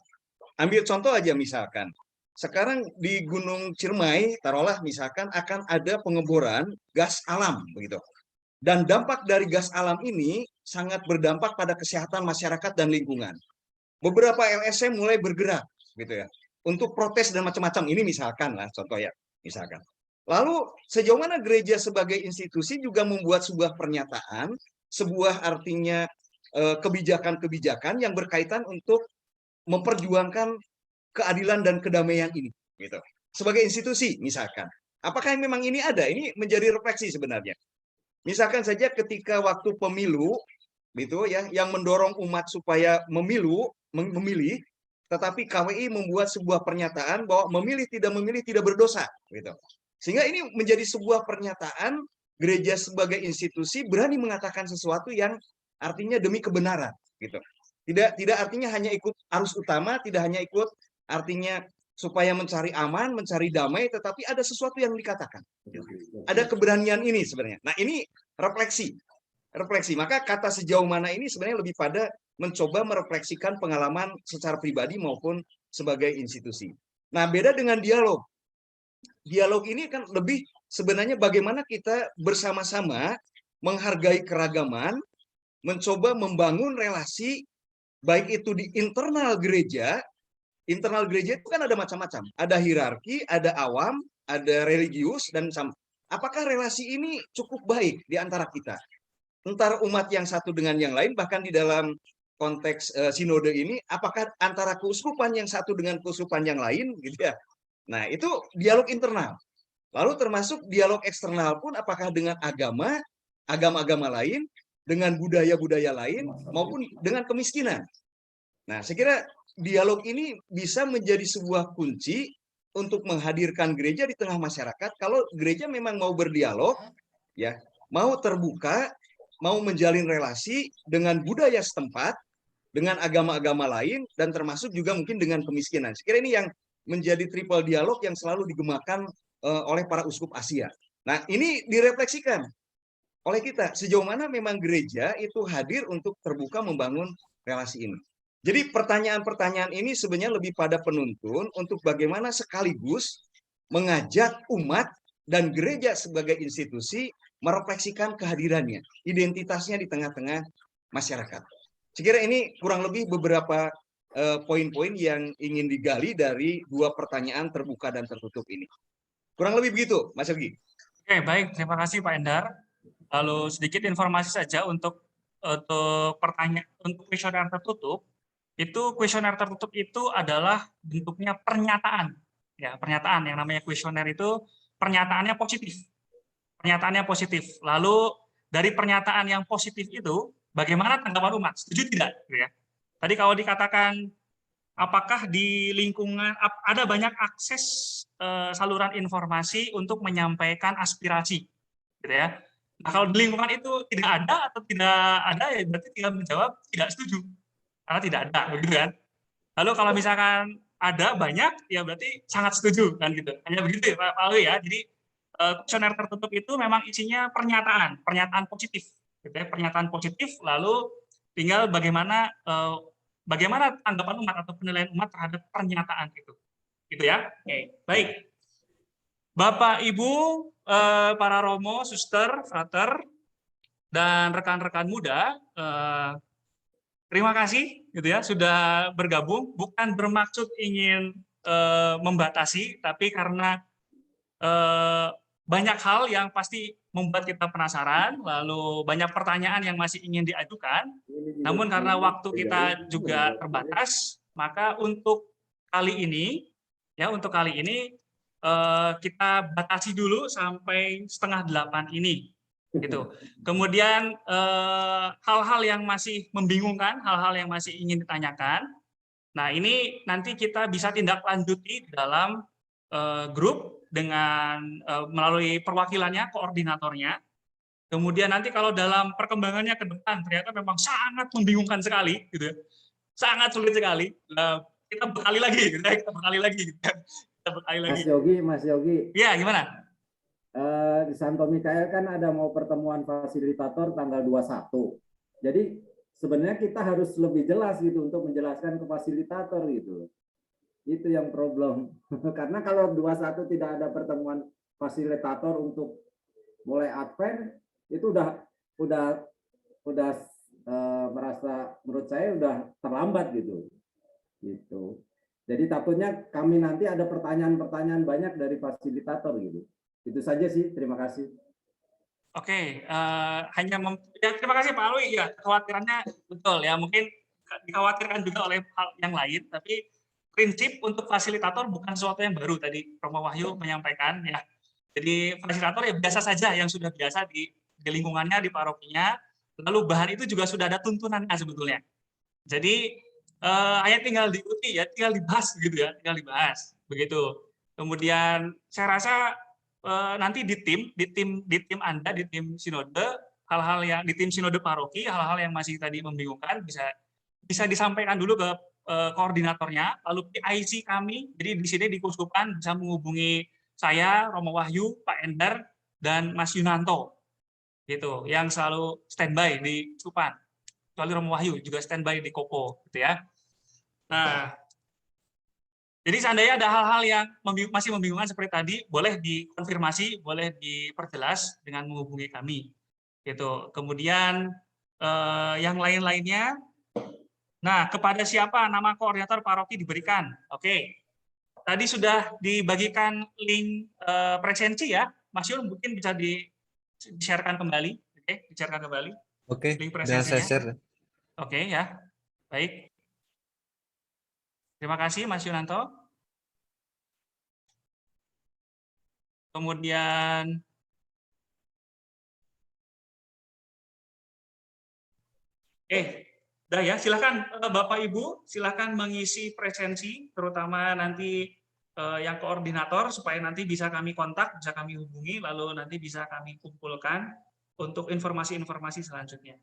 Ambil contoh aja misalkan, sekarang di Gunung Ciremai, taruhlah misalkan akan ada pengeboran gas alam, begitu. Dan dampak dari gas alam ini sangat berdampak pada kesehatan masyarakat dan lingkungan. Beberapa LSM mulai bergerak, gitu ya, untuk protes dan macam-macam. Ini misalkan lah contoh ya, misalkan. Lalu sejauh mana gereja sebagai institusi juga membuat sebuah pernyataan, sebuah artinya kebijakan-kebijakan yang berkaitan untuk memperjuangkan keadilan dan kedamaian ini, gitu. Sebagai institusi misalkan. Apakah memang ini ada? Ini menjadi refleksi sebenarnya. Misalkan saja ketika waktu pemilu, gitu ya, yang mendorong umat supaya memilih, tetapi KWI membuat sebuah pernyataan bahwa memilih tidak berdosa, gitu. Sehingga ini menjadi sebuah pernyataan gereja sebagai institusi berani mengatakan sesuatu yang artinya demi kebenaran, gitu. Tidak artinya hanya ikut arus utama, tidak hanya ikut artinya supaya mencari aman, mencari damai, tetapi ada sesuatu yang dikatakan. Ada keberanian ini sebenarnya. Nah, ini refleksi. Maka kata sejauh mana ini sebenarnya lebih pada mencoba merefleksikan pengalaman secara pribadi maupun sebagai institusi. Nah, beda dengan dialog. Dialog ini kan lebih sebenarnya bagaimana kita bersama-sama menghargai keragaman, mencoba membangun relasi, baik itu di internal gereja. Internal gereja itu kan ada macam-macam. Ada hierarki, ada awam, ada religius, dan apakah relasi ini cukup baik di antara kita? Antara umat yang satu dengan yang lain, bahkan di dalam konteks sinode ini, apakah antara keuskupan yang satu dengan keuskupan yang lain, gitu ya? Nah, itu dialog internal. Lalu termasuk dialog eksternal pun, apakah dengan agama-agama lain, dengan budaya-budaya lain, maupun dengan kemiskinan. Nah, saya kira dialog ini bisa menjadi sebuah kunci untuk menghadirkan gereja di tengah masyarakat. Kalau gereja memang mau berdialog, ya, mau terbuka, mau menjalin relasi dengan budaya setempat, dengan agama-agama lain, dan termasuk juga mungkin dengan kemiskinan. Saya kira ini yang menjadi triple dialog yang selalu digemakan oleh para uskup Asia. Nah, ini direfleksikan oleh kita. Sejauh mana memang gereja itu hadir untuk terbuka membangun relasi ini. Jadi pertanyaan-pertanyaan ini sebenarnya lebih pada penuntun untuk bagaimana sekaligus mengajak umat dan gereja sebagai institusi merefleksikan kehadirannya, identitasnya di tengah-tengah masyarakat. Saya kira ini kurang lebih beberapa poin-poin yang ingin digali dari dua pertanyaan terbuka dan tertutup ini. Kurang lebih begitu, Mas Yogi. Oke, baik. Terima kasih Pak Endar. Lalu sedikit informasi saja untuk pertanyaan untuk kuesioner tertutup. Kuesioner tertutup itu adalah bentuknya pernyataan. Ya, pernyataan yang namanya kuesioner itu pernyataannya positif. Pernyataannya positif. Lalu dari pernyataan yang positif itu, bagaimana tanggapan umat? Setuju tidak? Ya. Tadi kalau dikatakan apakah di lingkungan ada banyak akses saluran informasi untuk menyampaikan aspirasi, gitu ya. Nah, kalau di lingkungan itu tidak ada atau tidak ada, ya berarti tinggal menjawab tidak setuju, karena tidak ada, begitu kan? Lalu kalau misalkan ada banyak, ya berarti sangat setuju, kan gitu. Hanya begitu ya Pak Alwi ya. Jadi kuesioner tertutup itu memang isinya pernyataan positif, gitu ya, pernyataan positif. Lalu tinggal bagaimana tanggapan umat atau penilaian umat terhadap pernyataan itu. gitu ya. Oke, baik. Bapak, Ibu, para romo, suster, frater, dan rekan-rekan muda, terima kasih gitu ya sudah bergabung. Bukan bermaksud ingin membatasi, tapi karena banyak hal yang pasti membuat kita penasaran, lalu banyak pertanyaan yang masih ingin diajukan. Namun karena waktu kita juga terbatas, maka untuk kali ini kita batasi dulu sampai 7:30 ini. Gitu. Kemudian hal-hal yang masih membingungkan, hal-hal yang masih ingin ditanyakan. Nah, ini nanti kita bisa tindak lanjuti dalam grup dengan melalui perwakilannya, koordinatornya. Kemudian nanti kalau dalam perkembangannya ke depan ternyata memang sangat membingungkan sekali, gitu ya. Sangat sulit sekali. Kita bekali lagi, gitu ya. Kita bekali lagi. Mas Yogi. Iya, gimana? Di Santo Mikael kan ada mau pertemuan fasilitator tanggal 21. Jadi sebenarnya kita harus lebih jelas gitu untuk menjelaskan ke fasilitator gitu. Itu yang problem. Karena kalau 21 tidak ada pertemuan fasilitator untuk mulai Advent, itu udah merasa menurut saya udah terlambat gitu. Gitu. Jadi takutnya kami nanti ada pertanyaan-pertanyaan banyak dari fasilitator gitu. Itu saja sih. Terima kasih. Oke, terima kasih Pak Alwi. Ya, kekhawatirannya betul ya. Mungkin dikhawatirkan juga oleh hal yang lain, tapi prinsip untuk fasilitator bukan sesuatu yang baru, tadi Romo Wahyu menyampaikan ya. Jadi fasilitator ya biasa saja yang sudah biasa di lingkungannya, di parokinya. Lalu bahan itu juga sudah ada tuntunannya sebetulnya. Jadi hanya tinggal diikuti ya, tinggal dibahas gitu ya, tinggal dibahas begitu. Kemudian saya rasa nanti di tim Anda, di tim sinode, hal-hal yang di tim sinode paroki, hal-hal yang masih tadi membingungkan bisa disampaikan dulu ke koordinatornya, lalu PIC kami, jadi di sini di Keuskupan bisa menghubungi saya, Romo Wahyu, Pak Endar, dan Mas Yunanto, gitu, yang selalu standby di Keuskupan. Kecuali Romo Wahyu juga standby di Kopo, gitu ya. Nah, jadi seandainya ada hal-hal yang masih membingungkan seperti tadi, boleh dikonfirmasi, boleh diperjelas dengan menghubungi kami, gitu. Kemudian yang lain-lainnya. Nah, kepada siapa nama koordinator paroki diberikan? Oke. Tadi sudah dibagikan link presensi ya. Mas Yul mungkin bisa di-share-kan kembali. Oke, di-share-kan kembali. Oke, link udah saya presensinya. share. Oke ya. Baik. Terima kasih Mas Yunanto. Kemudian udah ya, silakan Bapak Ibu, silakan mengisi presensi, terutama nanti yang koordinator supaya nanti bisa kami kontak, bisa kami hubungi, lalu nanti bisa kami kumpulkan untuk informasi-informasi selanjutnya.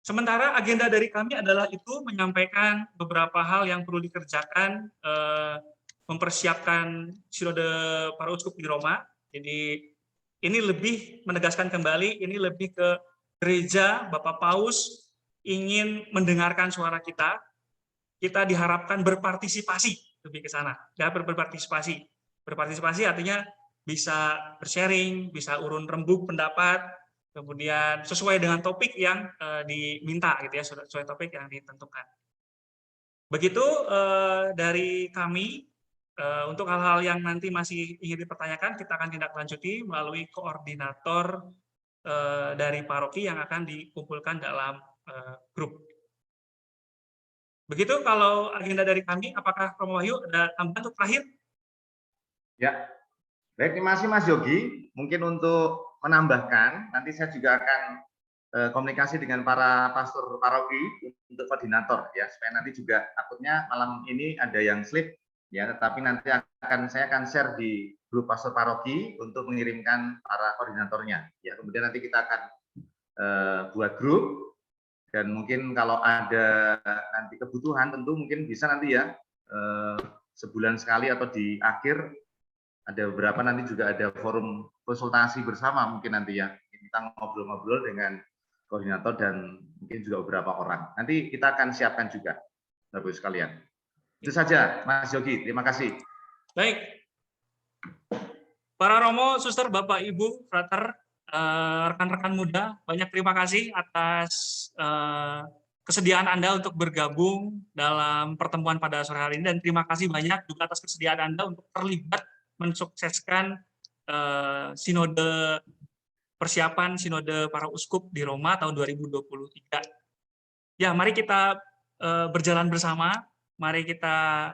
Sementara agenda dari kami adalah itu menyampaikan beberapa hal yang perlu dikerjakan, mempersiapkan sinode para uskup di Roma. Jadi ini lebih menegaskan kembali, ini lebih ke gereja, Bapak Paus ingin mendengarkan suara kita, kita diharapkan berpartisipasi lebih ke sana. Ya, berpartisipasi. Berpartisipasi artinya bisa bersharing, bisa urun rembuk pendapat, kemudian sesuai dengan topik yang diminta gitu ya, sesuai topik yang ditentukan. Begitu dari kami. Untuk hal-hal yang nanti masih ingin dipertanyakan, kita akan tindak lanjuti melalui koordinator dari paroki yang akan dikumpulkan dalam grup. Begitu kalau agenda dari kami, apakah Romo Wahyu ada tambahan untuk terakhir? Ya, baik, terima kasih Mas Yogi. Mungkin untuk menambahkan, nanti saya juga akan komunikasi dengan para pastor paroki untuk koordinator ya, supaya nanti juga takutnya malam ini ada yang slip ya, tetapi nanti saya akan share di grup pastor paroki untuk mengirimkan para koordinatornya ya. Kemudian nanti kita akan buat grup, dan mungkin kalau ada nanti kebutuhan tentu mungkin bisa nanti ya sebulan sekali atau di akhir ada beberapa, nanti juga ada forum konsultasi bersama mungkin nanti ya, kita ngobrol-ngobrol dengan koordinator dan mungkin juga beberapa orang. Nanti kita akan siapkan juga Bapak Ibu sekalian. Itu saja, Mas Yogi. Terima kasih. Baik. Para Romo, Suster, Bapak, Ibu, Frater, rekan-rekan muda, banyak terima kasih atas kesediaan Anda untuk bergabung dalam pertemuan pada sore hari ini, dan terima kasih banyak juga atas kesediaan Anda untuk terlibat mensukseskan persiapan Sinode Para Uskup di Roma tahun 2023. Ya, mari kita berjalan bersama, mari kita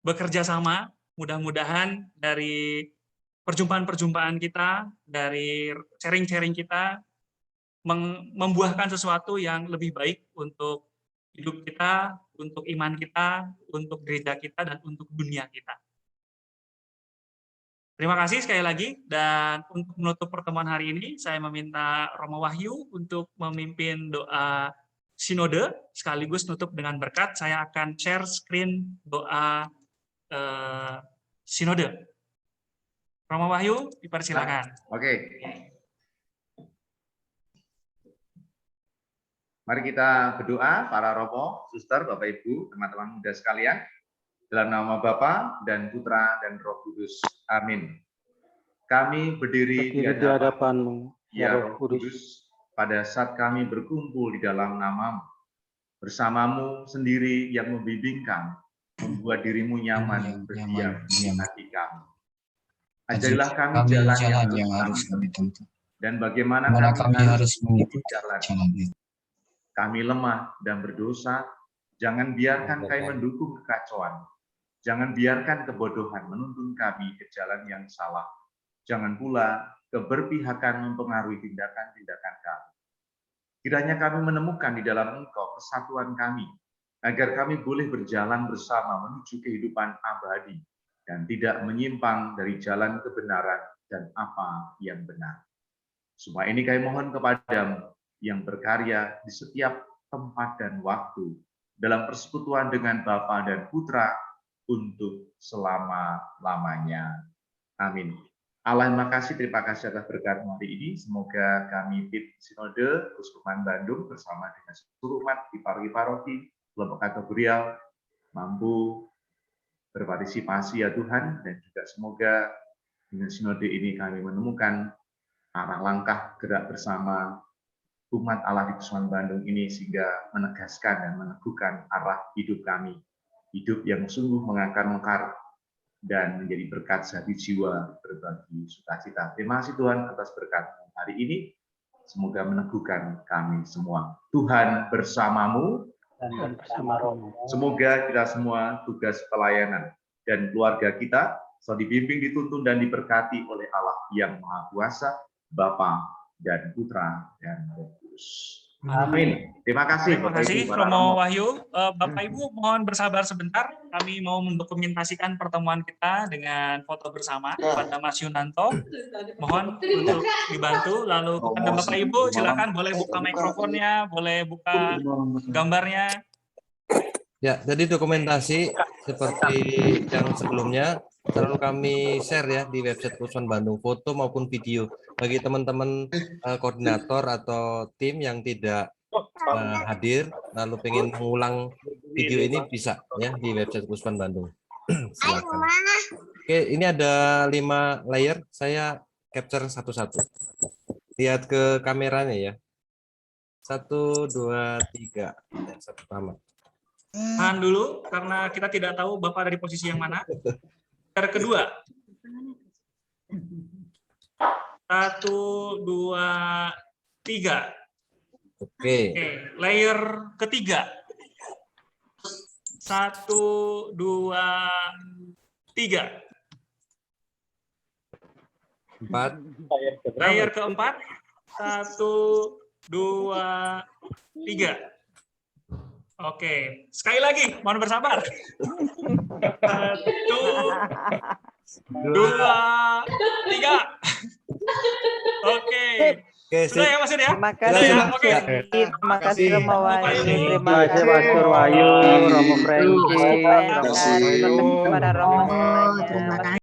bekerja sama, mudah-mudahan dari perjumpaan-perjumpaan kita, dari sharing-sharing kita, membuahkan sesuatu yang lebih baik untuk hidup kita, untuk iman kita, untuk gereja kita, dan untuk dunia kita. Terima kasih sekali lagi, dan untuk menutup pertemuan hari ini, saya meminta Romo Wahyu untuk memimpin doa sinode, sekaligus nutup dengan berkat. Saya akan share screen doa sinode. Romo Wahyu, dipersilakan. Oke. Mari kita berdoa, para Romo, Suster, Bapak Ibu, teman-teman muda sekalian. Dalam nama Bapa dan Putra dan Roh Kudus. Amin. Kami berdiri di hadapan-Mu, ya Roh Kudus, pada saat kami berkumpul di dalam nama-Mu. Bersama-Mu sendiri yang membimbing kami, membuat diri-Mu nyaman berdiam di hati kami. Ajarilah kami jalan yang harus kami tempuh, dan bagaimana kami harus mengikuti jalan itu. Kami lemah dan berdosa, jangan biarkan kami mendukung kekacauan. Jangan biarkan kebodohan menuntun kami ke jalan yang salah. Jangan pula keberpihakan mempengaruhi tindakan-tindakan kami. Kiranya kami menemukan di dalam Engkau kesatuan kami, agar kami boleh berjalan bersama menuju kehidupan abadi, dan tidak menyimpang dari jalan kebenaran dan apa yang benar. Semua ini kami mohon kepadamu, yang berkarya di setiap tempat dan waktu, dalam persekutuan dengan Bapa dan Putra, untuk selama-lamanya. Amin. Allah yang makasih, terima kasih atas berkat hari ini. Semoga kami tim Sinode Keuskupan Bandung bersama dengan seluruh umat di paroki-paroki, kelompok kategorial, mampu berpartisipasi ya Tuhan, dan juga semoga dengan Sinode ini kami menemukan arah langkah gerak bersama umat Allah di Keuskupan Bandung ini, sehingga menegaskan dan meneguhkan arah hidup kami. Hidup yang sungguh mengakar mekar dan menjadi berkat sehati jiwa, berbagi sukacita. Terima kasih Tuhan atas berkat hari ini. Semoga meneguhkan kami semua. Tuhan bersamamu dan bersama Romo. Semoga kita semua tugas pelayanan dan keluarga kita selalu dibimbing, dituntun, dan diberkati oleh Allah yang Maha Kuasa, Bapa dan Putra dan Roh Kudus. Amin. Terima kasih. Terima kasih, Romo Wahyu. Bapak Ibu mohon bersabar sebentar. Kami mau mendokumentasikan pertemuan kita dengan foto bersama kepada Mas Yunanto. Mohon untuk dibantu. Lalu kepada Bapak Ibu silakan boleh buka mikrofonnya, boleh buka gambarnya. Ya, jadi dokumentasi seperti yang sebelumnya selalu kami share ya di website Keuskupan Bandung, foto maupun video. Bagi teman-teman koordinator atau tim yang tidak hadir, lalu pengen mengulang video ini bisa ya di website Keuskupan Bandung. Silakan. Oke, ini ada 5 layer, saya capture satu-satu. Lihat ke kameranya ya. 1, 2, 3. Ya, satu pertama. Tahan dulu, karena kita tidak tahu Bapak dari posisi yang mana. Layer kedua. 1, 2, 3. Oke. Layer ketiga. 1, 2, 3. 4. Layer keempat. 1, 2, 3. Oke, sekali lagi, mohon bersabar. 1, 2, 3. Oke. Sudah ya Mas Yud ya? Terima kasih. Oke. Terima kasih Romo Wahyu. Terima kasih Pastor Wahyu, Romo Franky, Romo Terima kasih kepada Romo semuanya.